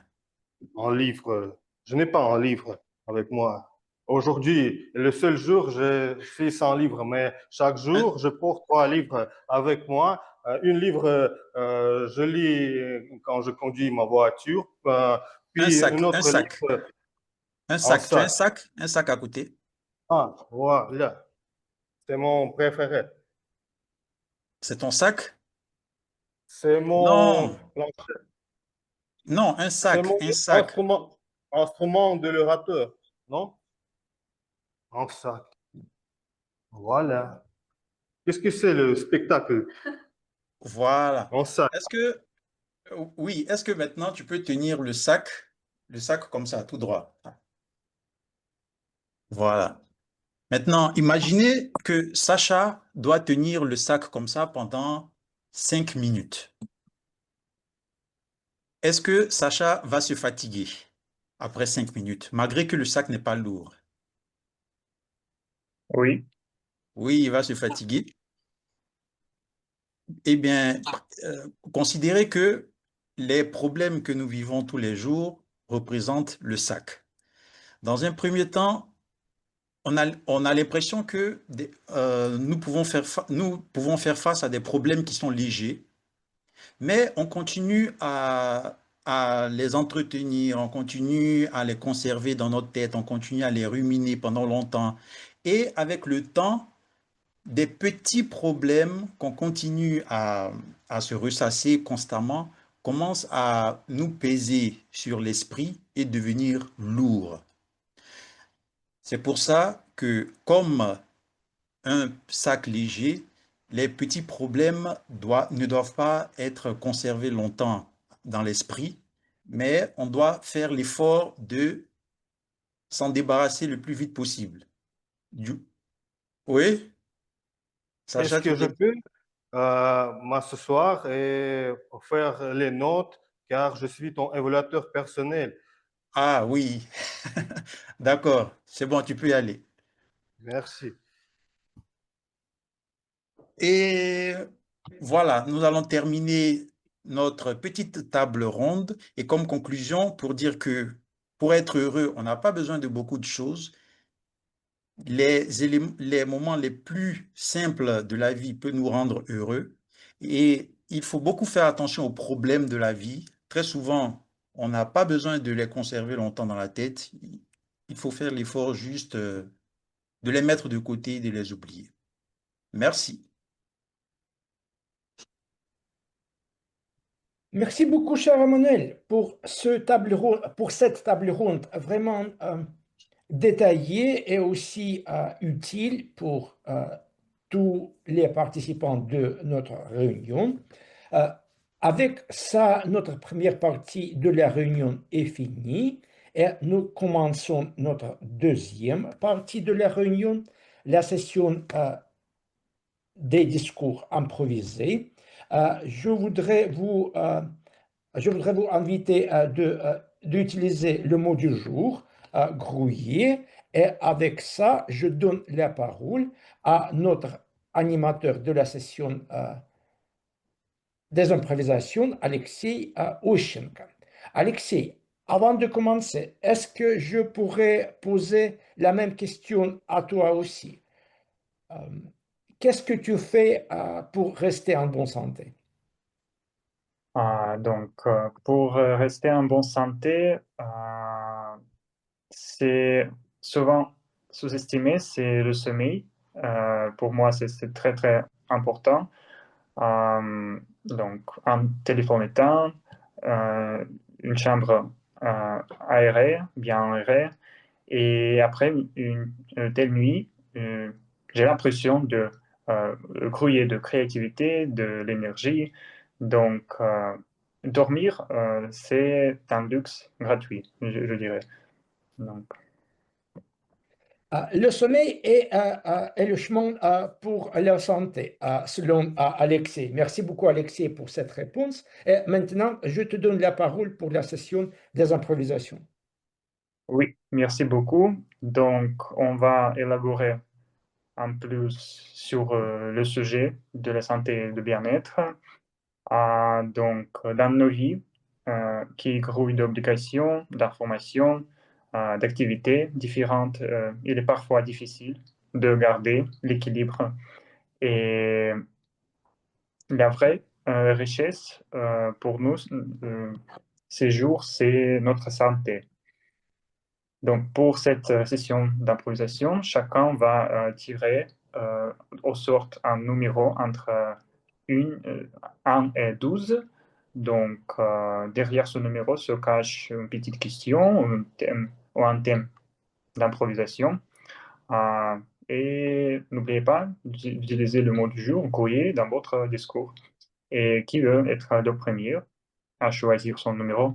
Un livre. Je n'ai pas un livre avec moi. Aujourd'hui, le seul jour, je suis sans livre, mais chaque Un, jour, je porte 3 livres avec moi. Un livre, je lis quand je conduis ma voiture. un Puis un sac, un autre sac, livre un en sac. Tu as sac. un sac à côté. Ah, voilà. C'est mon préféré. C'est ton sac? C'est mon Non, non, C'est mon un sac. instrument de l'orateur, non? En sac. Voilà. Qu'est-ce que c'est le spectacle Voilà. en sac? Est-ce que, oui, est-ce que maintenant tu peux tenir le sac comme ça, tout droit? Voilà. Maintenant, imaginez que Sacha doit tenir le sac comme ça pendant 5 minutes. Est-ce que Sacha va se fatiguer après 5 minutes, malgré que le sac n'est pas lourd? Oui, Oui, il va se fatiguer. Eh bien, considérez que les problèmes que nous vivons tous les jours représentent le sac. Dans un premier temps, on a l'impression que nous pouvons faire face à des problèmes qui sont légers, mais on continue à les entretenir, on continue à les conserver dans notre tête, on continue à les ruminer pendant longtemps. Et avec le temps, des petits problèmes qu'on continue à se ressasser constamment commencent à nous peser sur l'esprit et devenir lourds. C'est pour ça que, comme un sac léger, les petits problèmes ne doivent pas être conservés longtemps dans l'esprit, mais on doit faire l'effort de s'en débarrasser le plus vite possible. Oui, Est-ce Sacha, tu que je dis. peux m'asseoir et faire les notes car je suis ton évaluateur personnel? Ah oui, d'accord, c'est bon, tu peux y aller. Merci. Et voilà, nous allons terminer notre petite table ronde et comme conclusion pour dire que pour être heureux, on n'a pas besoin de beaucoup de choses. les moments les plus simples de la vie peuvent nous rendre heureux et il faut beaucoup faire attention aux problèmes de la vie. Très souvent, on n'a pas besoin de les conserver longtemps dans la tête. Il faut faire l'effort juste de les mettre de côté et de les oublier. Merci. Merci beaucoup, cher Emmanuel, pour cette table ronde vraiment détaillée et aussi utile pour tous les participants de notre réunion. Avec ça, notre première partie de la réunion est finie et nous commençons notre deuxième partie de la réunion, la session des discours improvisés. Je voudrais vous inviter d'utiliser le mot du jour, grouiller, et avec ça, je donne la parole à notre animateur de la session des improvisations, Alexei Oschenko. Alexei, avant de commencer, est-ce que je pourrais poser la même question à toi aussi? Qu'est-ce que tu fais pour rester en bonne santé? Donc, pour rester en bonne santé, c'est souvent sous-estimé, c'est le sommeil. Pour moi, c'est très, très important. Donc, un téléphone éteint, une chambre aérée, bien aérée. Et après une telle nuit, j'ai l'impression de grouiller de créativité, de l'énergie. Donc, dormir, c'est un luxe gratuit, je dirais. Donc, Le sommeil est le chemin pour la santé, selon Alexei. Merci beaucoup, Alexei, pour cette réponse. Et maintenant, je te donne la parole pour la session des improvisations. oui, merci beaucoup. Donc, on va élaborer un peu plus sur le sujet de la santé et du bien-être. Donc, dans nos vies, qui grouillent d'obligations, d'informations, d'activités différentes, il est parfois difficile de garder l'équilibre. Et la vraie richesse pour nous, ces jours, c'est notre santé. Donc, pour cette session d'improvisation, chacun va tirer au sort un numéro entre 1 et 12. Donc, derrière ce numéro se cache une petite question ou un thème d'improvisation. Et n'oubliez pas d'utiliser le mot du jour, grouiller, dans votre discours. Et qui veut être le premier à choisir son numéro?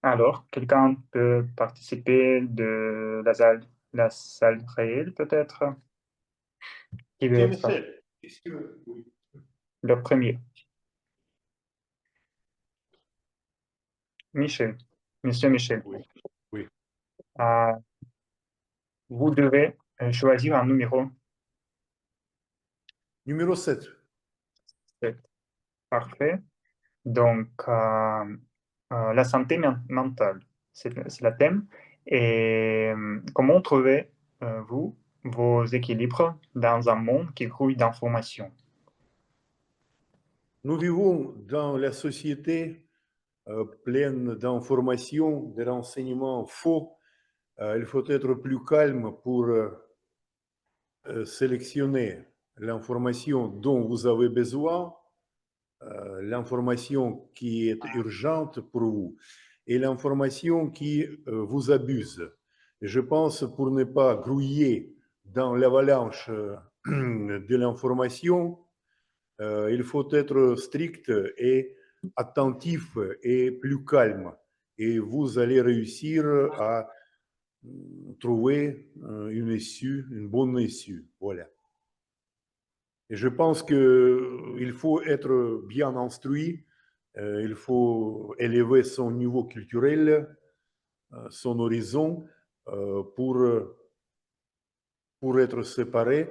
Alors, quelqu'un peut participer de la salle réelle, peut-être? Qui veut être Michel, est-ce que... oui. le premier? Michel, Monsieur Michel. Oui, oui. Vous devez choisir un numéro. Numéro 7. C'est parfait. Donc, la santé mentale, c'est le thème. Et comment trouvez-vous vos équilibres dans un monde qui grouille d'informations? Nous vivons dans la société pleine d'informations, de renseignements faux. Il faut être plus calme pour sélectionner l'information dont vous avez besoin, l'information qui est urgente pour vous et l'information qui vous abuse. Je pense pour ne pas grouiller dans l'avalanche de l'information, il faut être strict et attentif et plus calme. Et vous allez réussir à trouver une bonne issue. Voilà. Et je pense qu'il faut être bien instruit, il faut élever son niveau culturel, son horizon pour être séparé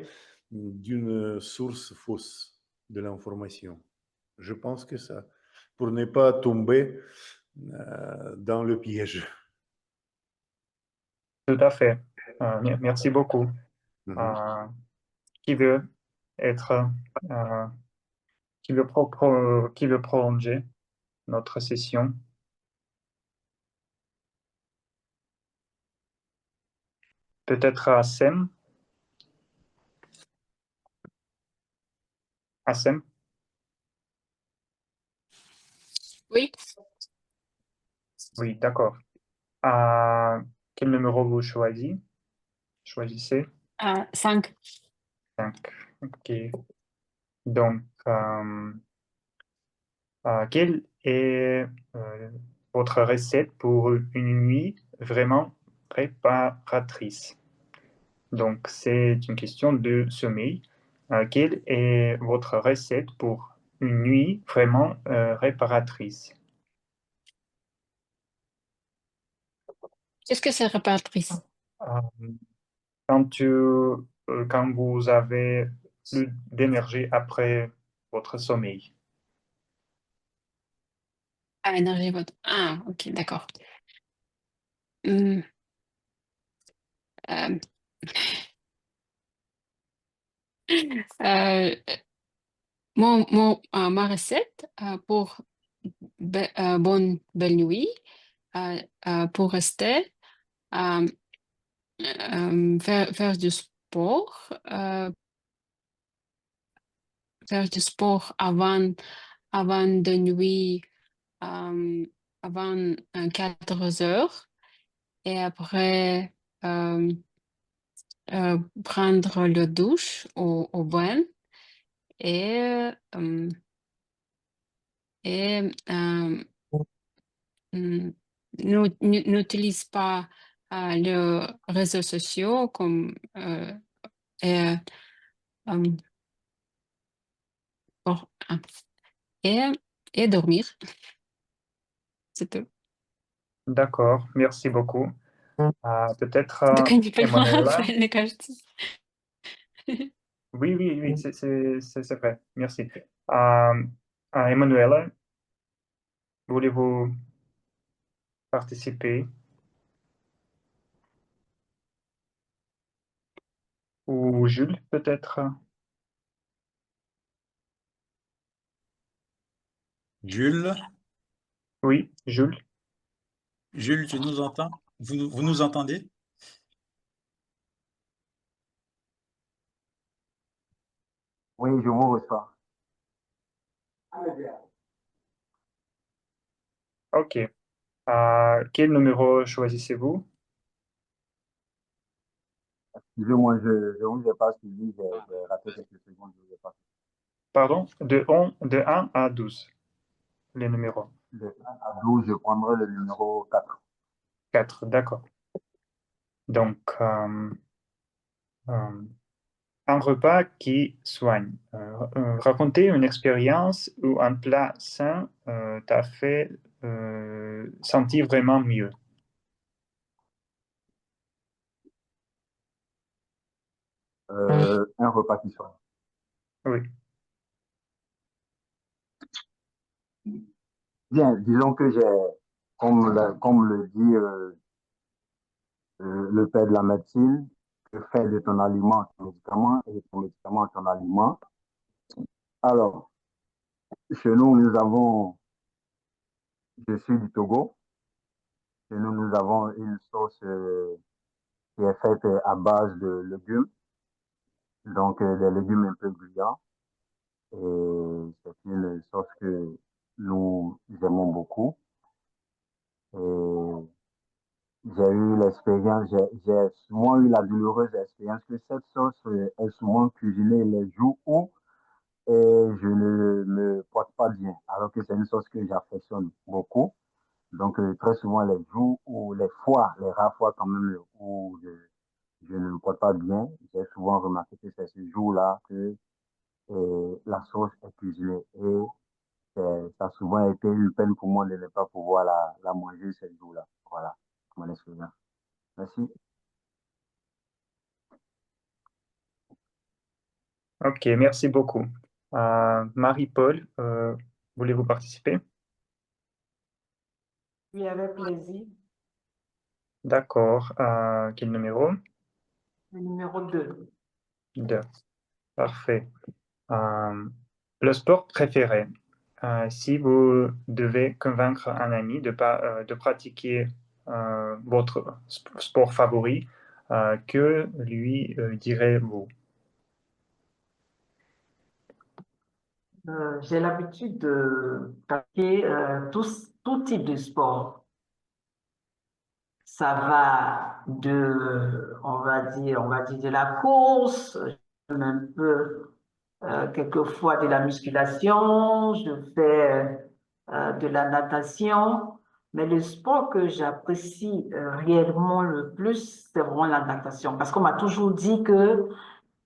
d'une source fausse de l'information. Je pense que ça, pour ne pas tomber dans le piège. Tout à fait. Merci beaucoup. Qui veut être, qui veut prolonger notre session? Peut-être Assem? Assem? Oui, Oui, d'accord. Quel numéro vous choisissez? 5. 5. OK. Donc, quelle est votre recette pour une nuit vraiment réparatrice? Donc, c'est une question de sommeil. Quelle est votre recette pour une nuit vraiment réparatrice? Qu'est-ce que c'est réparatrice? Euh, quand vous avez plus d'énergie après votre sommeil. Énergie votre. Ah, ok, d'accord. Hmm, euh, euh, ma recette pour belle nuit, pour rester, faire du sport, avant de nuit, avant 4 heures, et après prendre le douche au bain et, et n'utilise pas les réseaux sociaux comme et, euh, pour- ah, et, et dormir. C'est tout. D'accord, merci beaucoup. Peut-être Donc, on peut Emanuela? les cacheter. Oui, oui, oui, c'est vrai. Merci. Emanuela, voulez-vous participer? Ou Jules, peut-être? Jules, Oui, Jules. Jules, tu nous entends? Vous nous entendez? Oui, je vous reçois. OK. Quel numéro choisissez-vous? Excusez-moi, je ne vous ai pas suivi, j'ai raté quelques secondes, je vous ai pas suivi. Pardon, de 1 à 12, les numéros. De 1 à 12, je prendrai le numéro 4. 4, d'accord. Donc, un repas qui soigne. Raconter une expérience où un plat sain t'a fait sentir vraiment mieux. Un repas qui soit. Oui, Bien, disons que j'ai, comme le dit le père de la médecine, que fais de ton aliment ton médicament et de ton médicament ton aliment. Alors, chez nous, je suis du Togo, chez nous, nous avons une sauce qui est faite à base de légumes, donc des légumes un peu brillants. Et c'est une sauce que nous aimons beaucoup. Et j'ai eu l'expérience, j'ai souvent eu la douloureuse expérience que cette sauce est souvent cuisinée les jours où je ne me porte pas bien, alors que c'est une sauce que j'affectionne beaucoup. Donc, très souvent, les jours ou les fois, les rares fois quand même où je ne me porte pas bien, j'ai souvent remarqué que c'est ce jour-là que la sauce est cuisinée. Et ça a souvent été une peine pour moi de ne pas pouvoir la manger ce jour-là. Voilà, mon expérience. Merci. ok, merci beaucoup. Marie-Paul, voulez-vous participer? Oui, avec plaisir. D'accord. Quel numéro? Le numéro 2. 2. Parfait. Le sport préféré. Si vous devez convaincre un ami de pratiquer votre sport favori, que lui direz-vous? J'ai l'habitude de pratiquer tout type de sport. Ça va on va dire de la course, j'aime un peu quelquefois de la musculation, je fais de la natation, mais le sport que j'apprécie réellement le plus, c'est vraiment la natation, parce qu'on m'a toujours dit que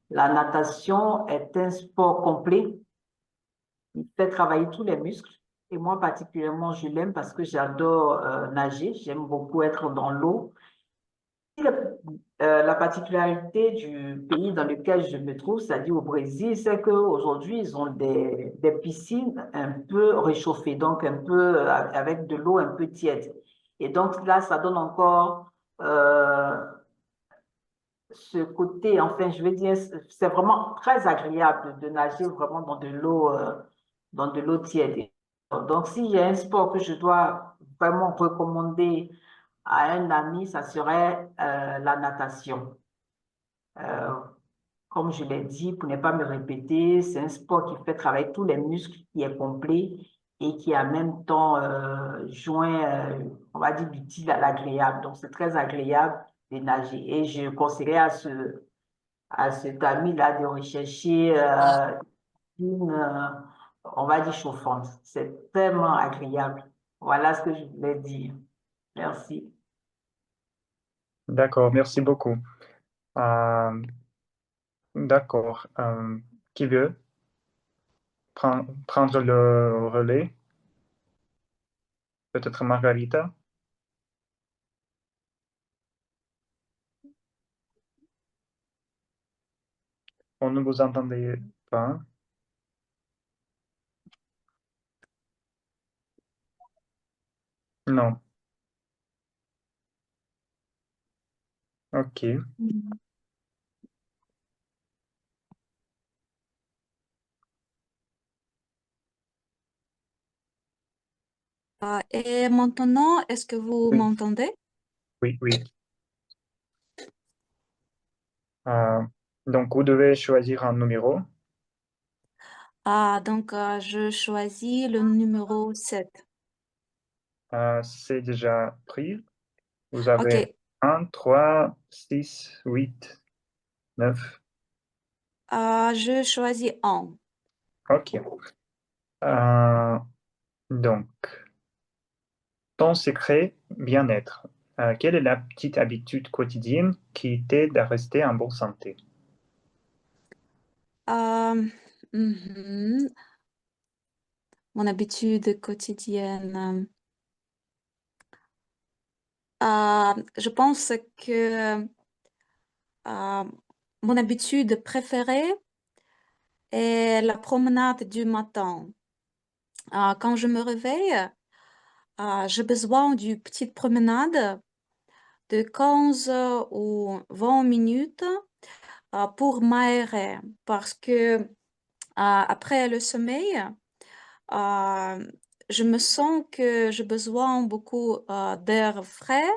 la natation est un sport complet. Il fait travailler tous les muscles. Et moi, particulièrement, je l'aime parce que j'adore nager. J'aime beaucoup être dans l'eau. La particularité du pays dans lequel je me trouve, c'est-à-dire au Brésil, c'est qu'aujourd'hui, ils ont des piscines un peu réchauffées, donc un peu avec de l'eau un peu tiède. Et donc là, ça donne encore ce côté, enfin, je veux dire, c'est vraiment très agréable de nager vraiment dans de l'eau tiède. Donc, s'il y a un sport que je dois vraiment recommander à un ami, ça serait la natation. Euh, Comme je l'ai dit, pour ne pas me répéter, c'est un sport qui fait travailler tous les muscles, qui est complet et qui en même temps joint, on va dire, l'utile à l'agréable. Donc, c'est très agréable de nager. Et je conseillerais à cet ami-là de rechercher une, on va dire, chauffante. C'est tellement agréable. Voilà ce que je voulais dire. Merci. D'accord, merci beaucoup. D'accord. Qui veut prendre le relais? Peut-être Margarita? On ne vous entendait pas. Non. OK. Et maintenant, est-ce que vous Oui, m'entendez? oui, oui. Donc, vous devez choisir un numéro. Donc, je choisis le numéro 7. C'est déjà pris. Vous avez OK. 1, 3, 6, 8, 9. Je choisis 1. OK. Donc, ton secret bien-être. Quelle est la petite habitude quotidienne qui t'aide à rester en bonne santé? Mhm. Mon habitude quotidienne. Je pense que mon habitude préférée est la promenade du matin. Quand je me réveille, j'ai besoin d'une petite promenade de 15 ou 20 minutes pour m'aérer parce que après le sommeil, euh, je me sens que j'ai besoin beaucoup d'air frais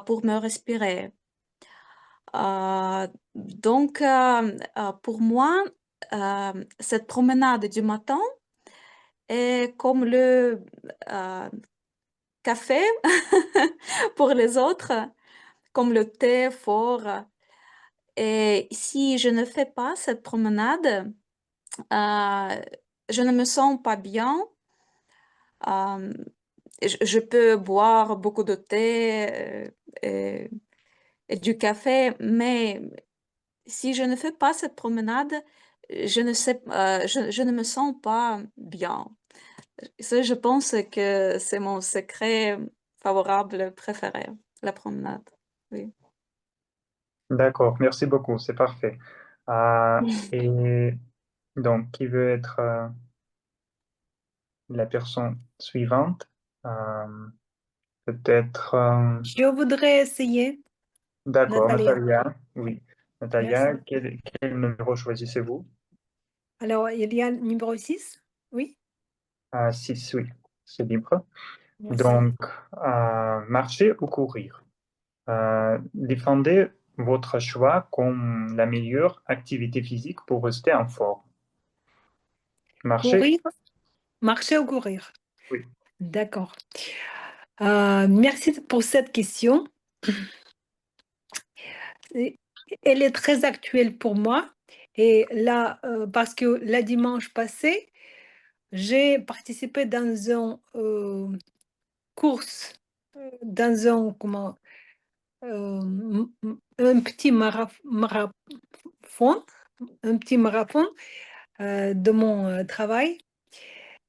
pour me respirer. Donc, pour moi, cette promenade du matin est comme le café pour les autres, comme le thé fort. Et si je ne fais pas cette promenade, je ne me sens pas bien. Euh, je peux boire beaucoup de thé et du café, mais si je ne fais pas cette promenade, je ne me sens pas bien. Ça, je pense que c'est mon secret favorable préféré, la promenade. Oui. D'accord, merci beaucoup, c'est parfait. Et Donc, qui veut être la personne suivante? Peut-être... Je voudrais essayer, D'accord, Natalia. Natalia. Oui. Merci. Natalia, quel numéro choisissez-vous? Alors, il y a le numéro 6. Oui, 6, oui, c'est libre. merci. Donc, marcher ou courir? Défendez votre choix comme la meilleure activité physique pour rester en forme. Marcher, Courir, marcher ou courir? oui. D'accord. Merci pour cette question. Et elle est très actuelle pour moi. Et là, parce que le dimanche passé, j'ai participé dans une course, dans un petit marathon, de mon travail.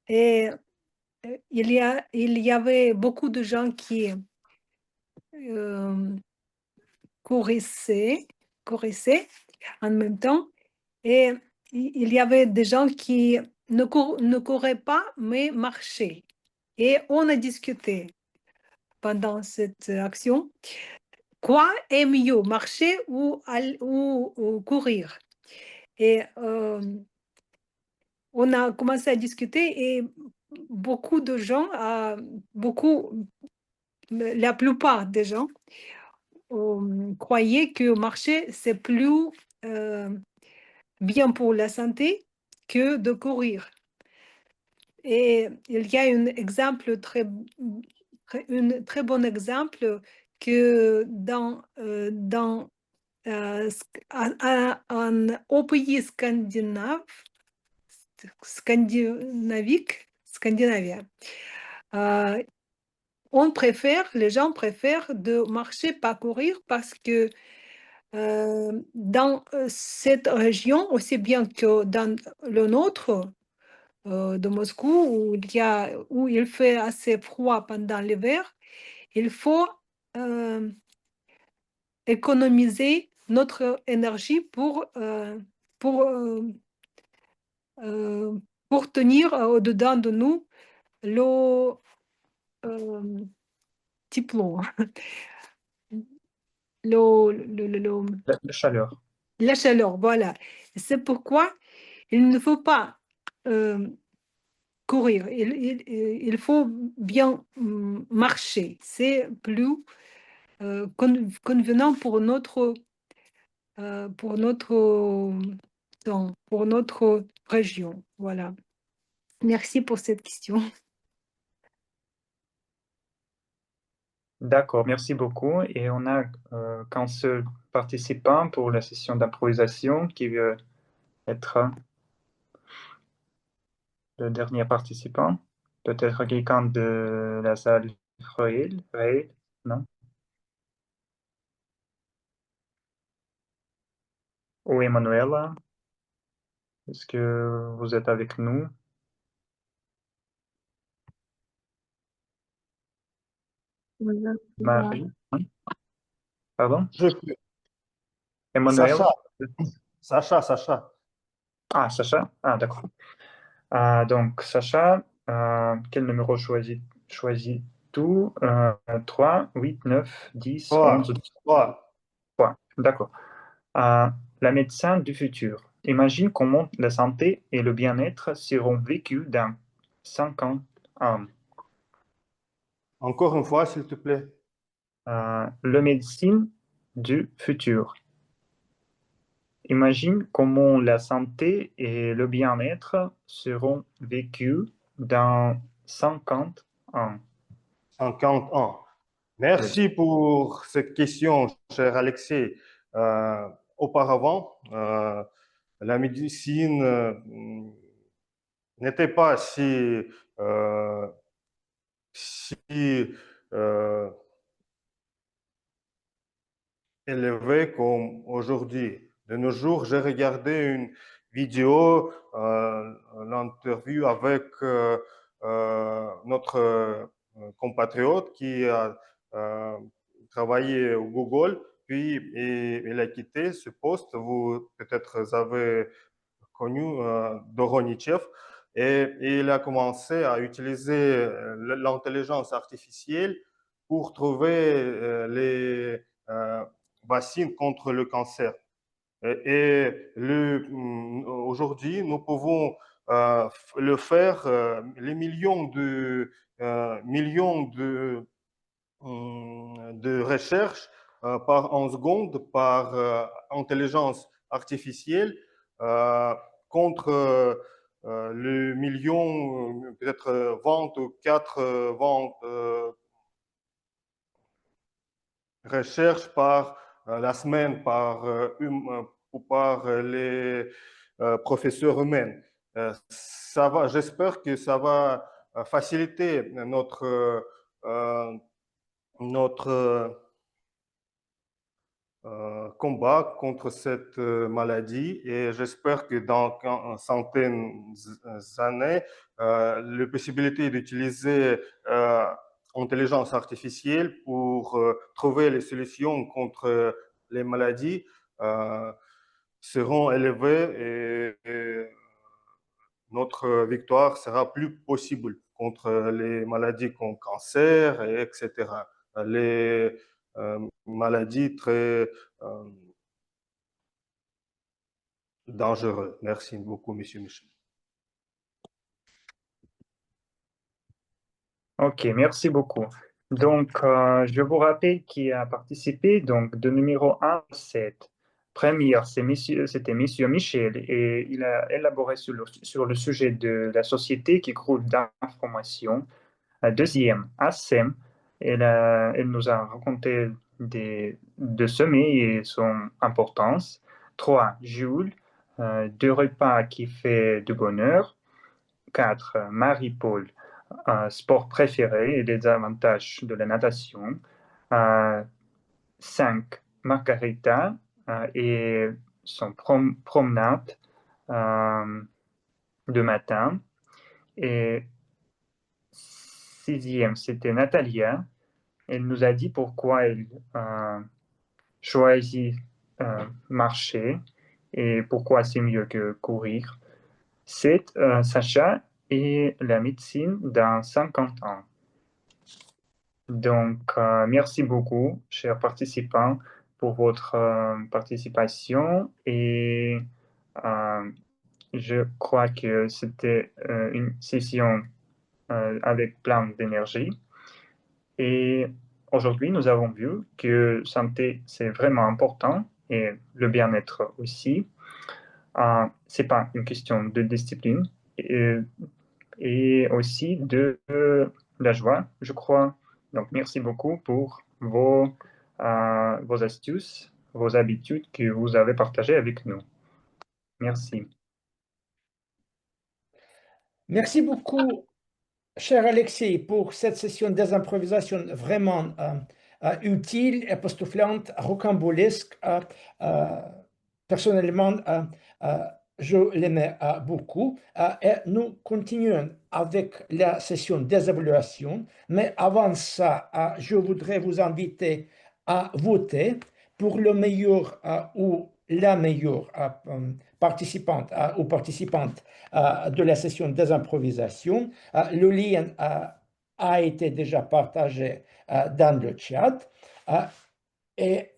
Et il y avait beaucoup de gens qui euh, courissaient en même temps. Et il y avait des gens qui ne couraient pas, mais marchaient. Et on a discuté pendant cette action. Quoi est mieux, marcher ou courir? Et on a commencé à discuter et beaucoup de gens, la plupart des gens croyaient que marcher, c'est plus bien pour la santé que de courir. Et il y a un exemple un très bon exemple que au pays scandinavien, les gens préfèrent de marcher, pas courir, parce que dans cette région, aussi bien que dans le nôtre, de Moscou, où il fait assez froid pendant l'hiver, il faut économiser notre énergie pour, pour tenir au-dedans de nous le тепло, La chaleur. la chaleur, voilà. C'est pourquoi il ne faut pas courir, il faut bien marcher. C'est plus convenant pour pour notre région. Voilà. Merci pour cette question. D'accord, merci beaucoup. Et on a qu'un seul participant pour la session d'improvisation qui veut être le dernier participant. Peut-être quelqu'un de la salle Raël, non? Ou Emanuela, est-ce que vous êtes avec nous? Marie? Oui. Pardon? Je peux. Emmanuel? Sacha. Ah, Sacha? Ah, d'accord. Donc, Sacha, quel numéro choisis-tu? 3, 8, 9, 10, 11, 3. 3. D'accord. La médecin du futur. Imagine comment la santé et le bien-être seront vécus dans 50 ans. Encore une fois, s'il te plaît. Le médecine du futur. Imagine comment la santé et le bien-être seront vécus dans 50 ans. 50 ans. Merci pour cette question, cher Alexis. Auparavant, la médecine n'était pas si élevée comme aujourd'hui. De nos jours, j'ai regardé une vidéo, l'interview avec notre compatriote qui a travaillé au Google, puis il a quitté ce poste. Vous peut-être avez connu, Doronichev, et il a commencé à utiliser l'intelligence artificielle pour trouver les vaccines contre le cancer. Aujourd'hui, nous pouvons le faire, les millions de recherches en seconde par intelligence artificielle contre le million, peut-être 20 ou 20 recherches par la semaine ou par les professeurs humains. J'espère que ça va faciliter notre combat contre cette maladie, et j'espère que dans centaines d'années, la possibilité d'utiliser l'intelligence artificielle pour trouver les solutions contre les maladies seront élevées, et notre victoire sera plus possible contre les maladies comme cancer, etc. Les maladies très dangereuses. Merci beaucoup, Monsieur Michel. Ok, merci beaucoup. Donc, je vous rappelle qui a participé. Donc, de numéro 1 à 7. Première, c'était Monsieur Michel, et il a élaboré sur le sujet de la société qui croule d'informations. Deuxième, Assem, elle nous a raconté de semer et son importance. 3, Jules, 2 repas qui fait du bonheur. 4, Marie-Paul, sport préféré et les avantages de la natation. 5, Margarita et son promenade de matin. Et 6e, c'était Natalia. Elle nous a dit pourquoi elle choisit marcher et pourquoi c'est mieux que courir. 7, Sacha et la médecine dans 50 ans. Donc, merci beaucoup, chers participants, pour votre participation, et je crois que c'était une session avec plein d'énergie. Et aujourd'hui, nous avons vu que santé, c'est vraiment important, et le bien-être aussi. Ce n'est pas une question de discipline, et aussi de la joie, je crois. Donc, merci beaucoup pour vos astuces, vos habitudes que vous avez partagées avec nous. Merci. Merci beaucoup, cher Alexis, pour cette session des improvisations vraiment utile, époustouflante, rocambolesque. Personnellement, je l'aimais beaucoup. Et nous continuons avec la session des évaluations. Mais avant ça, je voudrais vous inviter à voter pour le meilleur ou la meilleure participante ou participante de la session des improvisations. Le lien a été déjà partagé dans le chat. Et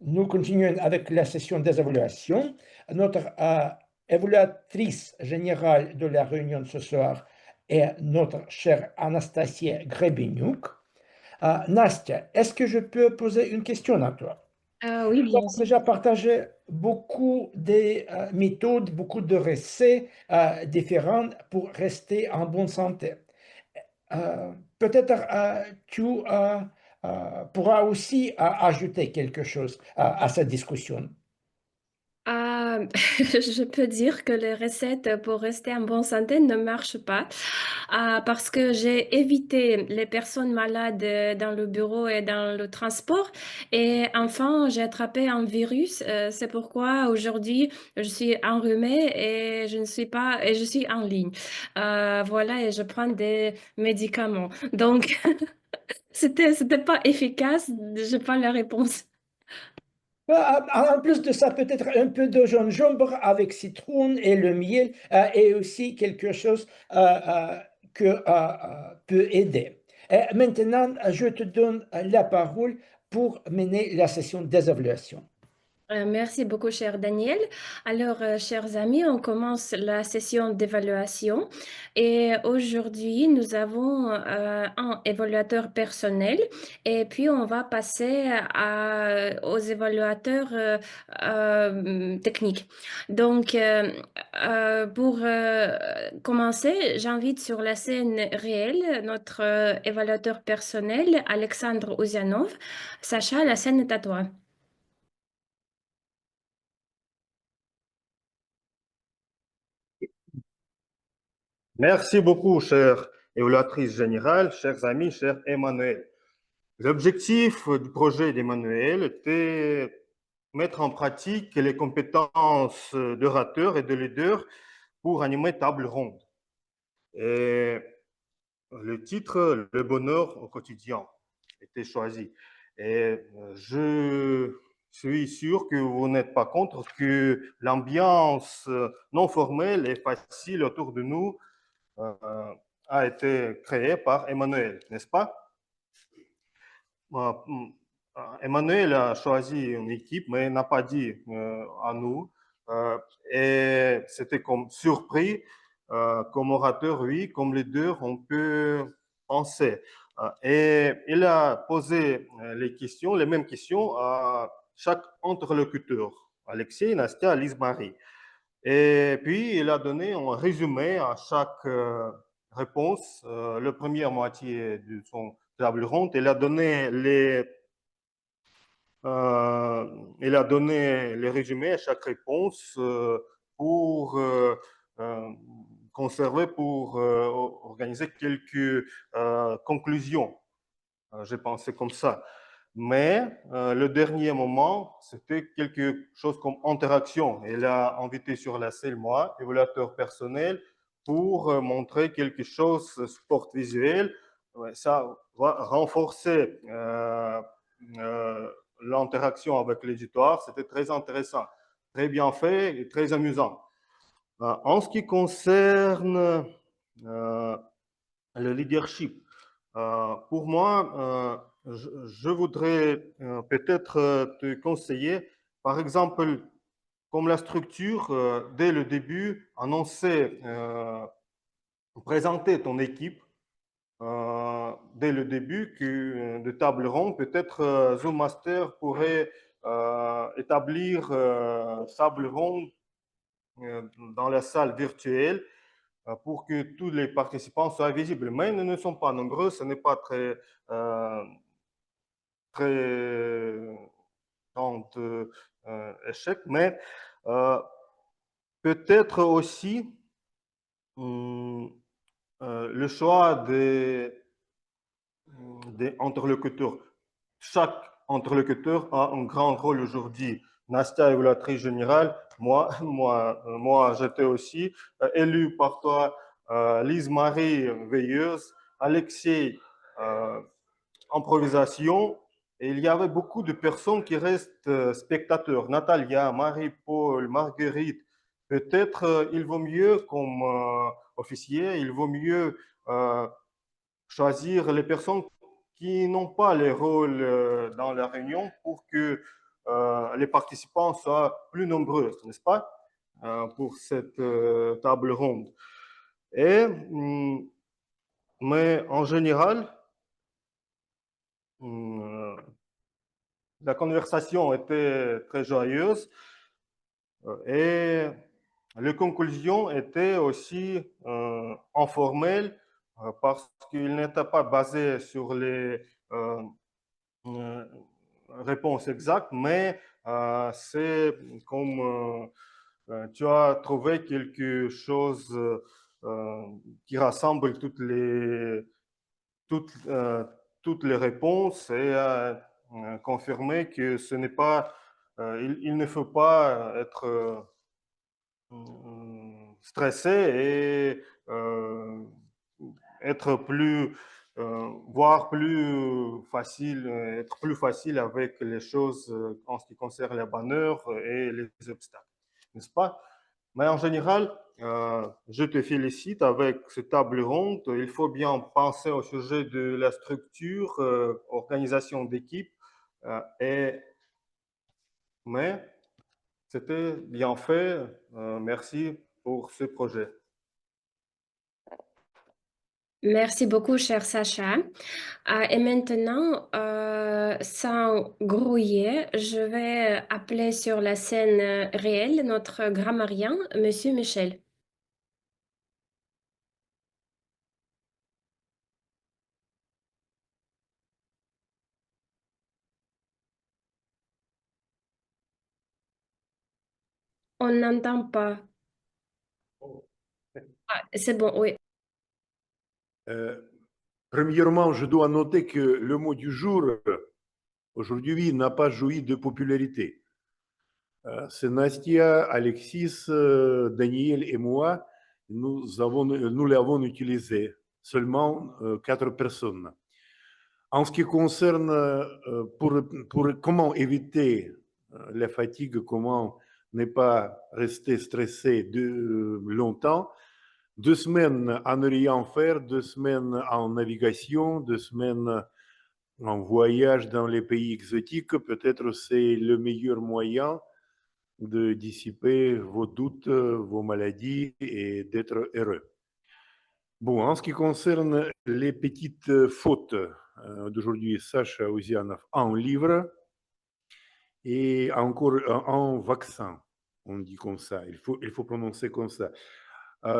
nous continuons avec la session des évaluations. Notre évaluatrice générale de la réunion ce soir est notre chère Anastasia Grebeniuk. Nastia, est-ce que je peux poser une question à toi? Oui, Nous bien avons sûr. déjà partagé beaucoup de méthodes, beaucoup de recettes différentes pour rester en bonne santé. Peut-être tu pourras aussi ajouter quelque chose à cette discussion. Je peux dire que les recettes pour rester en bonne santé ne marchent pas parce que j'ai évité les personnes malades dans le bureau et dans le transport, et enfin j'ai attrapé un virus. C'est pourquoi aujourd'hui je suis enrhumée et je ne suis pas et je suis en ligne. Voilà, et je prends des médicaments. Donc c'était pas efficace. Je prends la réponse. En plus de ça, peut-être un peu de gingembre avec citron et le miel est aussi quelque chose que peut aider. Maintenant, je te donne la parole pour mener la session d'évaluation. Merci beaucoup, cher Daniel. Alors, chers amis, on commence la session d'évaluation et aujourd'hui, nous avons un évaluateur personnel et puis on va passer aux évaluateurs techniques. Donc, pour commencer, j'invite sur la scène réelle notre évaluateur personnel, Alexandre Ouzianov. Sacha, la scène est à toi. Merci beaucoup, chère évaluatrice générale, chers amis, cher Emmanuel. L'objectif du projet d'Emmanuel était de mettre en pratique les compétences d'orateur et de leader pour animer table ronde. Et le titre, Le bonheur au quotidien, était choisi. Et je suis sûr que vous n'êtes pas contre que l'ambiance non formelle et facile autour de nous a été créée par Emmanuel, n'est-ce pas? Emmanuel a choisi une équipe, mais n'a pas dit à nous. Et c'était comme surpris, comme orateur, oui, comme leader, on peut penser. Et il a posé les mêmes questions à chaque interlocuteur, Alexei, Nastia, Lise Marie. Et puis, il a donné un résumé à chaque réponse, la première moitié de son table ronde. Il a donné les résumés à chaque réponse pour conserver, pour organiser quelques conclusions. J'ai pensé comme ça. Mais le dernier moment, c'était quelque chose comme interaction. Il a invité sur la scène, moi, évaluateur personnel, pour montrer quelque chose, sport visuel. Ça va renforcer l'interaction avec l'éditoire. C'était très intéressant, très bien fait et très amusant. En ce qui concerne le leadership, pour moi, je voudrais peut-être te conseiller, par exemple, comme la structure, dès le début, annoncer, présenter ton équipe dès le début, que de table ronde, peut-être Zoom Master pourrait établir table ronde dans la salle virtuelle pour que tous les participants soient visibles. Mais ils ne sont pas nombreux, ce n'est pas très grand échec, mais peut-être aussi le choix des interlocuteurs. Chaque interlocuteur a un grand rôle aujourd'hui. Nastia, évaluatrice générale, moi j'étais aussi élu par toi, Lise Marie, veilleuse, Alexei, improvisation, et il y avait beaucoup de personnes qui restent spectateurs. Natalia, Marie-Paul, Marguerite, peut-être il vaut mieux comme officier, il vaut mieux choisir les personnes qui n'ont pas les rôles dans la réunion pour que les participants soient plus nombreux, n'est-ce pas, pour cette table ronde. Mais en général, la conversation était très joyeuse et les conclusions étaient aussi informelles parce qu'il n'était pas basé sur les réponses exactes, mais c'est comme tu as trouvé quelque chose qui rassemble toutes les réponses et confirmer que ce n'est pas, il ne faut pas être stressé et être plus voire plus facile, être plus facile avec les choses en ce qui concerne les bonheurs et les obstacles, n'est-ce pas? Mais en général, je te félicite avec cette table ronde. Il faut bien penser au sujet de la structure, organisation d'équipe, mais c'était bien fait. Merci pour ce projet. Merci beaucoup, cher Sacha. Et maintenant, sans grouiller, je vais appeler sur la scène réelle notre grammairien, Monsieur Michel. On n'entend pas. Ah, c'est bon, oui. Premièrement, je dois noter que le mot du jour, aujourd'hui, n'a pas joui de popularité. C'est Nastia, Alexis, Daniel et moi, nous l'avons utilisé, seulement 4 personnes. En ce qui concerne pour comment éviter la fatigue, comment ne pas rester stressé longtemps, 2 semaines à ne rien faire, 2 semaines en navigation, 2 semaines en voyage dans les pays exotiques, peut-être c'est le meilleur moyen de dissiper vos doutes, vos maladies et d'être heureux. Bon, en ce qui concerne les petites fautes d'aujourd'hui, Sacha Ouzianov en livre et encore en vaccin, on dit comme ça, il faut prononcer comme ça.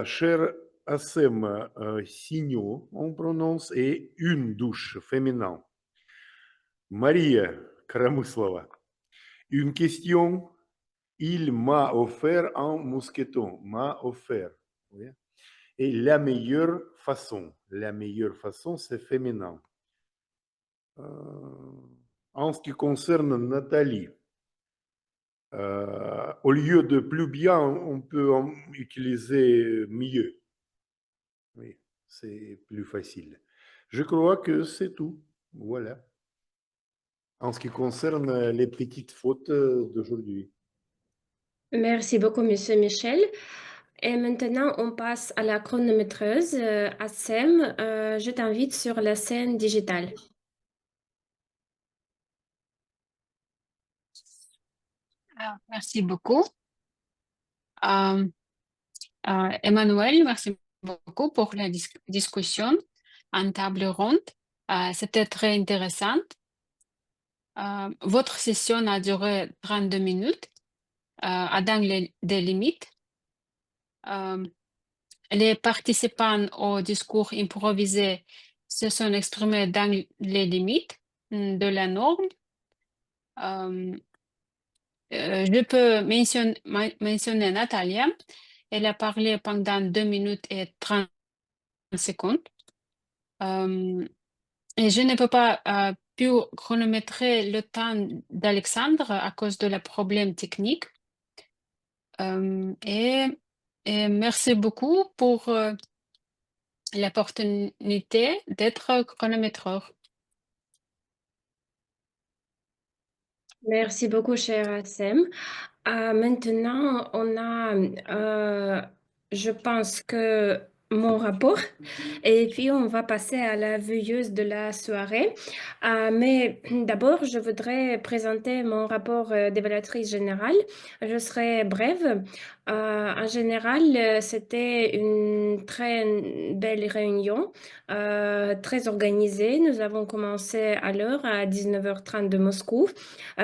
Cher Assem Signot, on prononce, et une douche féminin. Maria Karamyslova, une question, il m'a offert un mousqueton, m'a offert. Oui. Et la meilleure façon, c'est féminin. En ce qui concerne Nathalie, au lieu de plus bien, on peut utiliser mieux. Oui, c'est plus facile. Je crois que c'est tout. Voilà. En ce qui concerne les petites fautes d'aujourd'hui. Merci beaucoup, Monsieur Michel. Et maintenant, on passe à la chronométreuse, Assem. Je t'invite sur la scène digitale. Merci beaucoup. Emmanuel, merci beaucoup pour la discussion en table ronde. C'était très intéressant. Votre session a duré 32 minutes, dans des limites. Les participants au discours improvisé se sont exprimés dans les limites de la norme. Je peux mentionner Natalia. Elle a parlé pendant 2 minutes et 30 secondes. Et je ne peux pas pu chronométrer le temps d'Alexandre à cause de la problème technique. Et merci beaucoup pour l'opportunité d'être chronométreur. Merci beaucoup, cher Assem. Maintenant, on a, je pense que mon rapport, et puis on va passer à la veilleuse de la soirée. Mais d'abord, je voudrais présenter mon rapport d'évaluatrice générale. Je serai brève. En général, c'était une très belle réunion, très organisée. Nous avons commencé à l'heure, à 19h30 de Moscou.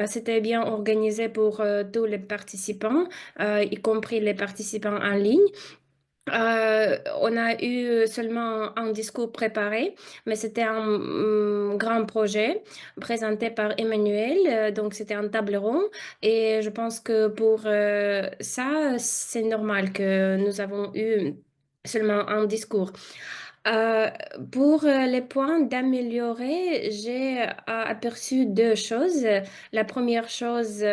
C'était bien organisé pour tous les participants, y compris les participants en ligne. On a eu seulement un discours préparé, mais c'était un grand projet présenté par Emmanuel, donc c'était un table rond. Et je pense que pour ça, c'est normal que nous avons eu seulement un discours. Euh, pour les points d'améliorer, j'ai aperçu deux choses. La première chose,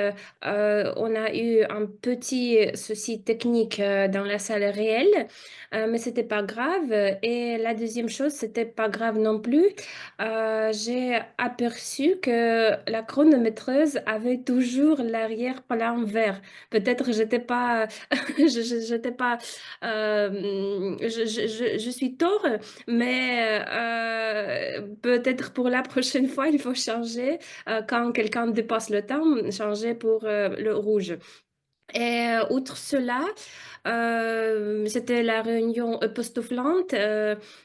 on a eu un petit souci technique dans la salle réelle, mais c'était pas grave. Et la deuxième chose, c'était pas grave non plus. J'ai aperçu que la chronométreuse avait toujours l'arrière-plan vert. Peut-être j'étais pas, j'étais pas, je suis tort. Mais peut-être pour la prochaine fois, il faut changer quand quelqu'un dépasse le temps, changer pour le rouge. Et outre cela, c'était la réunion époustouflante.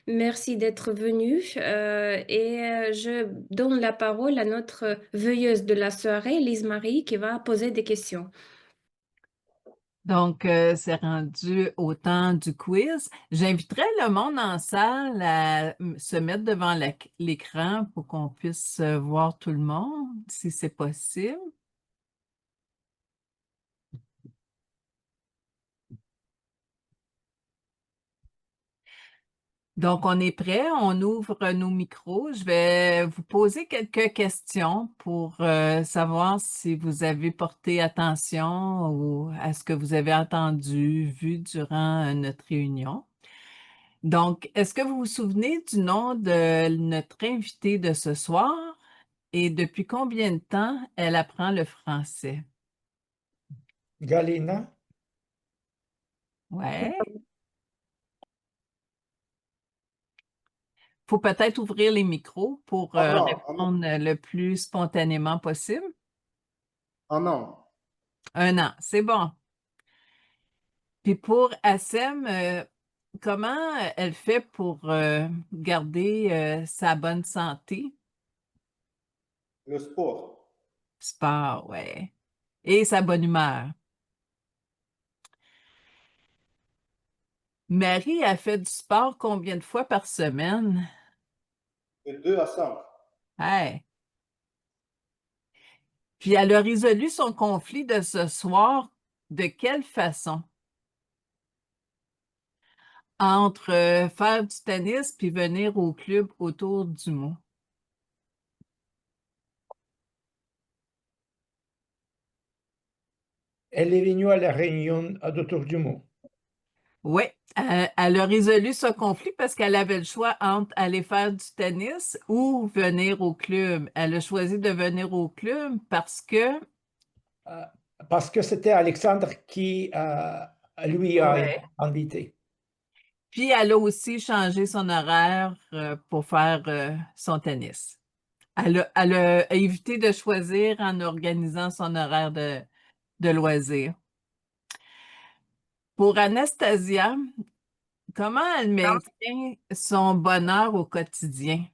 Merci d'être venu. Et je donne la parole à notre veilleuse de la soirée, Lise-Marie, qui va poser des questions. Donc, c'est rendu au temps du quiz. J'inviterai le monde en salle à se mettre devant l'écran pour qu'on puisse voir tout le monde, si c'est possible. Donc, on est prêt, on ouvre nos micros. Je vais vous poser quelques questions pour savoir si vous avez porté attention à ce que vous avez entendu, vu durant notre réunion. Donc, est-ce que vous vous souvenez du nom de notre invitée de ce soir et depuis combien de temps elle apprend le français? Galina, Ouais. Faut peut-être ouvrir les micros pour Ah non, répondre le plus spontanément possible. ah non. 1 an, c'est bon. Puis pour Assem, comment elle fait pour garder sa bonne santé? Le sport. Sport, ouais. Et sa bonne humeur. Marie a fait du sport combien de fois par semaine? De 2 à 5. Hey. Puis elle a résolu son conflit de ce soir de quelle façon? Entre faire du tennis puis venir au club autour du mot. elle est venue à la réunion d'Autour du mot. Oui, elle a résolu ce conflit parce qu'elle avait le choix entre aller faire du tennis ou venir au club. Elle a choisi de venir au club parce que c'était Alexandre qui lui a Ouais. invité. Puis elle a aussi changé son horaire pour faire son tennis. Elle a évité de choisir en organisant son horaire de loisirs. Pour Anastasia, comment elle maintient son bonheur au quotidien?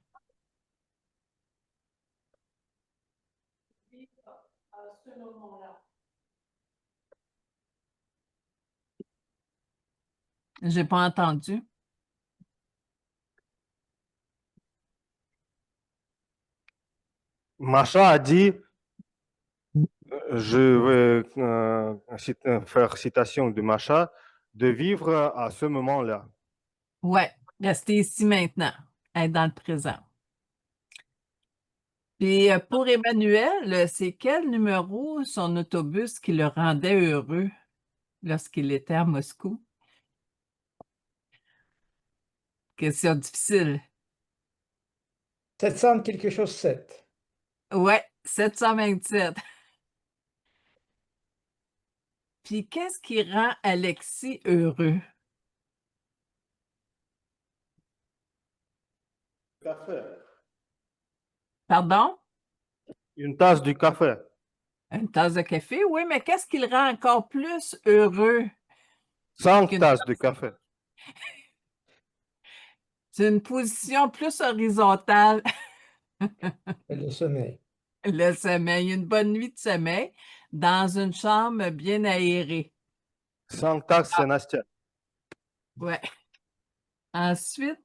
J'ai pas entendu. Macha a dit, je vais faire citation de Macha, de vivre à ce moment-là. Ouais, rester ici maintenant, être dans le présent. Puis pour Emmanuel, c'est quel numéro son autobus qui le rendait heureux lorsqu'il était à Moscou? Question difficile. 700 quelque chose 7. Ouais, 727. Puis qu'est-ce qui rend Alexis heureux? Café. Pardon? Une tasse de café. Une tasse de café? Oui, mais qu'est-ce qui le rend encore plus heureux 5 qu'une tasses de café. C'est une position plus horizontale. Et le sommeil. Le sommeil, une bonne nuit de sommeil dans une chambre bien aérée. 5 tasses, c'est Nastia. Ouais. Ensuite,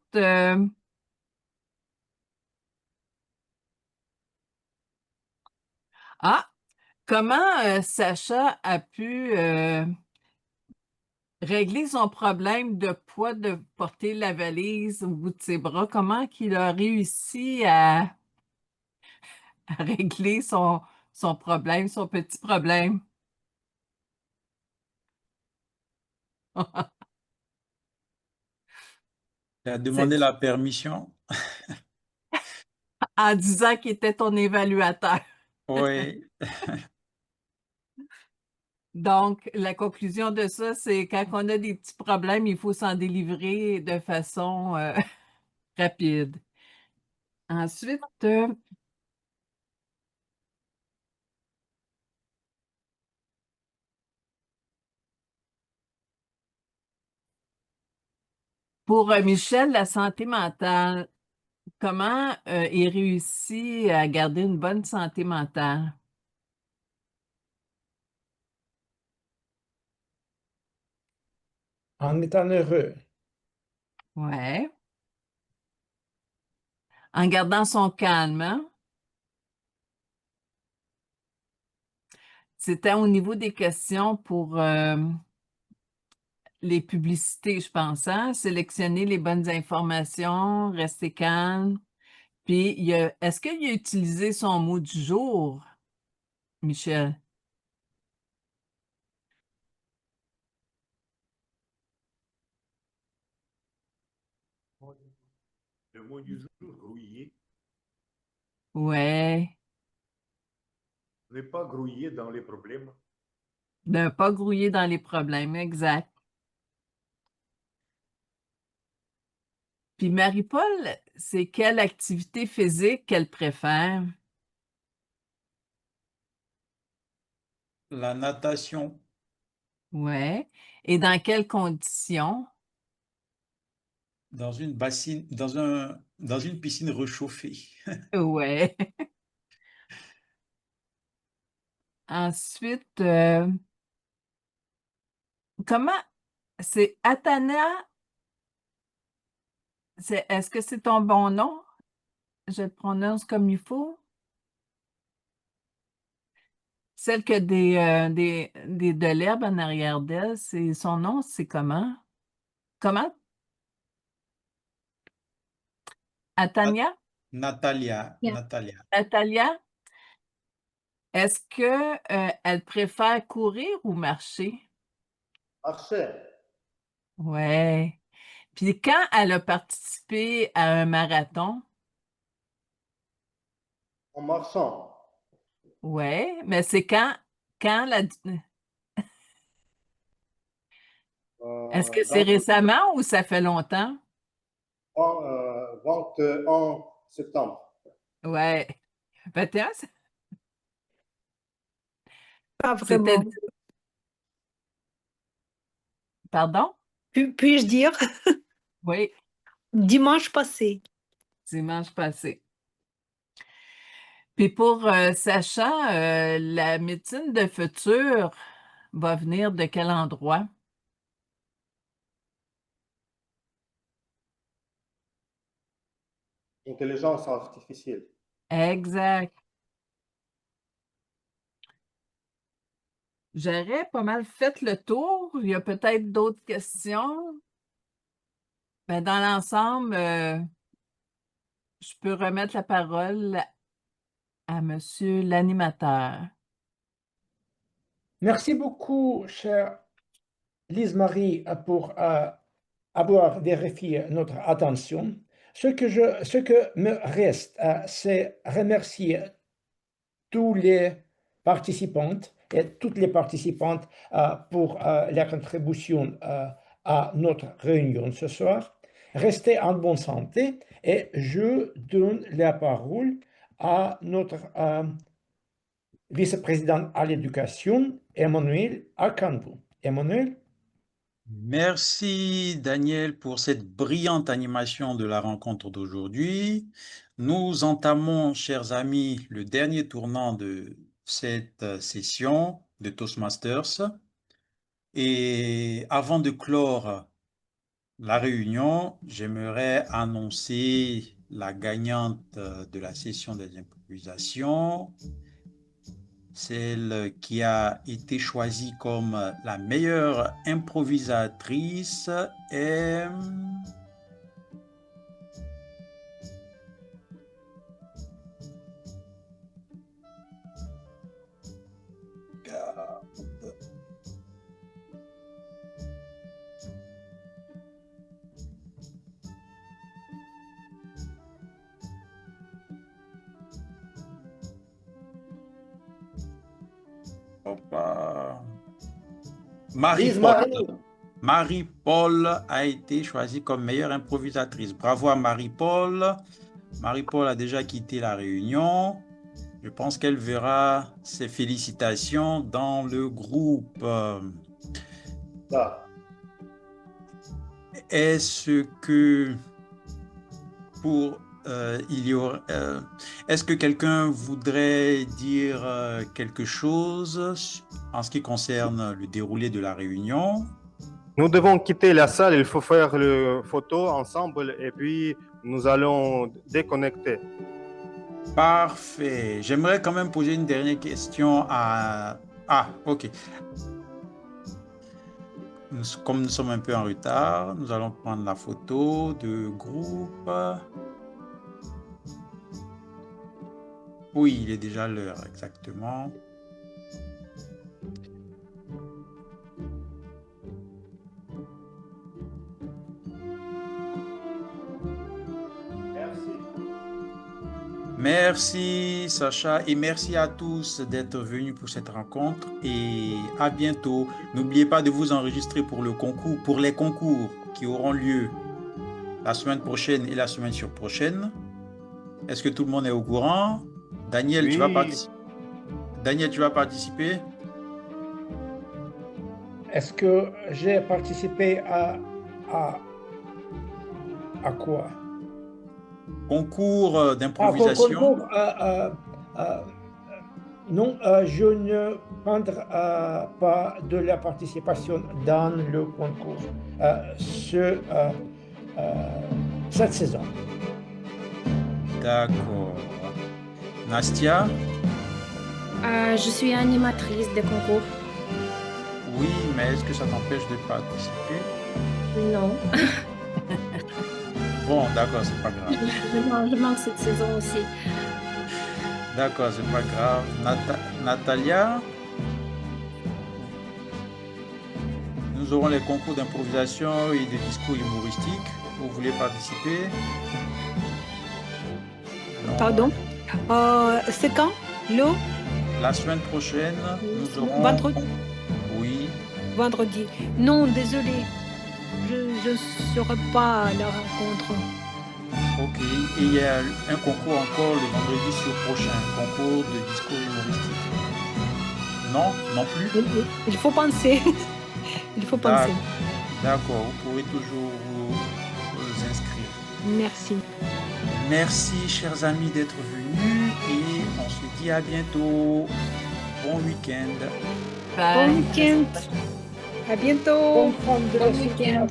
comment Sacha a pu régler son problème de poids de porter la valise au bout de ses bras. Comment qu'il a réussi à régler son problème, son petit problème? Tu as demandé la permission? En disant qu'il était ton évaluateur. Oui. Donc, la conclusion de ça, c'est quand on a des petits problèmes, il faut s'en délivrer de façon rapide. Ensuite, pour Michel, la santé mentale, comment il réussit à garder une bonne santé mentale? En étant heureux, Ouais. En gardant son calme, hein? C'était au niveau des questions pour les publicités, je pense, hein? Sélectionner les bonnes informations, rester calme. Puis, est-ce qu'il a utilisé son mot du jour, Michel? Le mot du jour, grouiller. Ouais. Ne pas grouiller dans les problèmes. Ne pas grouiller dans les problèmes, exact. Puis Marie-Paul, c'est quelle activité physique qu'elle préfère? La natation Ouais. Et dans quelles conditions? dans une bassine, dans une piscine réchauffée. Ouais. Ensuite, comment c'est Atana? Est-ce que c'est ton bon nom? Je le prononce comme il faut. Celle qui a de l'herbe en arrière d'elle, c'est son nom, c'est comment? Comment? Atania? Natalia, Yeah. Natalia. Natalia? Est-ce que elle préfère courir ou marcher? Marcher Ouais. Puis quand elle a participé à un marathon, en marchant. ouais, mais c'est quand est-ce que c'est Dans récemment ou ça fait longtemps? 21 septembre. Ouais. 21, Pas c'était, vraiment. pardon? Puis-je dire Oui, dimanche passé? dimanche passé. Puis pour Sacha, la médecine de futur va venir de quel endroit? Intelligence artificielle. Exact. J'aurais pas mal fait le tour. Il y a peut-être d'autres questions. Mais dans l'ensemble, je peux remettre la parole à monsieur l'animateur. merci beaucoup, chère Lise-Marie, pour avoir vérifié notre attention. Ce que me reste, c'est remercier tous les participantes et toutes les participantes pour la contribution à notre réunion ce soir. Restez en bonne santé et je donne la parole à notre vice-président à l'éducation, Emmanuel Akanbu. Emmanuel? Merci Daniel pour cette brillante animation de la rencontre d'aujourd'hui. Nous entamons, chers amis, le dernier tournant de cette session de Toastmasters. Et avant de clore la réunion, j'aimerais annoncer la gagnante de la session des improvisations. Celle qui a été choisie comme la meilleure improvisatrice est... Marie-Paul. Marie-Paul a été choisie comme meilleure improvisatrice. Bravo à Marie-Paul. Marie-Paul a déjà quitté la réunion. Je pense qu'elle verra ses félicitations dans le groupe. Est-ce que est-ce que quelqu'un voudrait dire quelque chose en ce qui concerne le déroulé de la réunion? Nous devons quitter la salle, il faut faire le photo ensemble et puis nous allons déconnecter. Parfait. J'aimerais quand même poser une dernière question à... Ah, ok. Comme nous sommes un peu en retard, nous allons prendre la photo de groupe. Oui, il est déjà l'heure, exactement. Merci Sacha et merci à tous d'être venus pour cette rencontre et à bientôt. N'oubliez pas de vous enregistrer pour le concours, pour les concours qui auront lieu la semaine prochaine et la semaine surprochaine. Est-ce que tout le monde est au courant? Daniel, Oui. tu vas participer? Daniel, tu vas participer? Est-ce que j'ai participé à quoi? Concours d'improvisation. Non, je ne prendrai pas de la participation dans le concours cette saison. D'accord. Nastia? Je suis animatrice de concours. Oui, mais est-ce que ça t'empêche de participer? Non. Bon, d'accord, c'est pas grave. Je manque cette saison aussi. D'accord, c'est pas grave. Natalia? Nous aurons les concours d'improvisation et de discours humoristiques. Vous voulez participer? Non. Pardon? C'est quand? La semaine prochaine, nous aurons... Vendredi? Oui. Vendredi. Non, désolé. Je ne serai pas à la rencontre. Ok. Et il y a un concours encore le vendredi prochain, concours de discours humoristique. Non? Non plus? Il faut penser. Il faut penser. D'accord, vous pourrez toujours vous inscrire. Merci. Merci, chers amis, d'être venus et on se dit à bientôt. Bon week-end. Bon week-end. À bientôt. Bon week-end.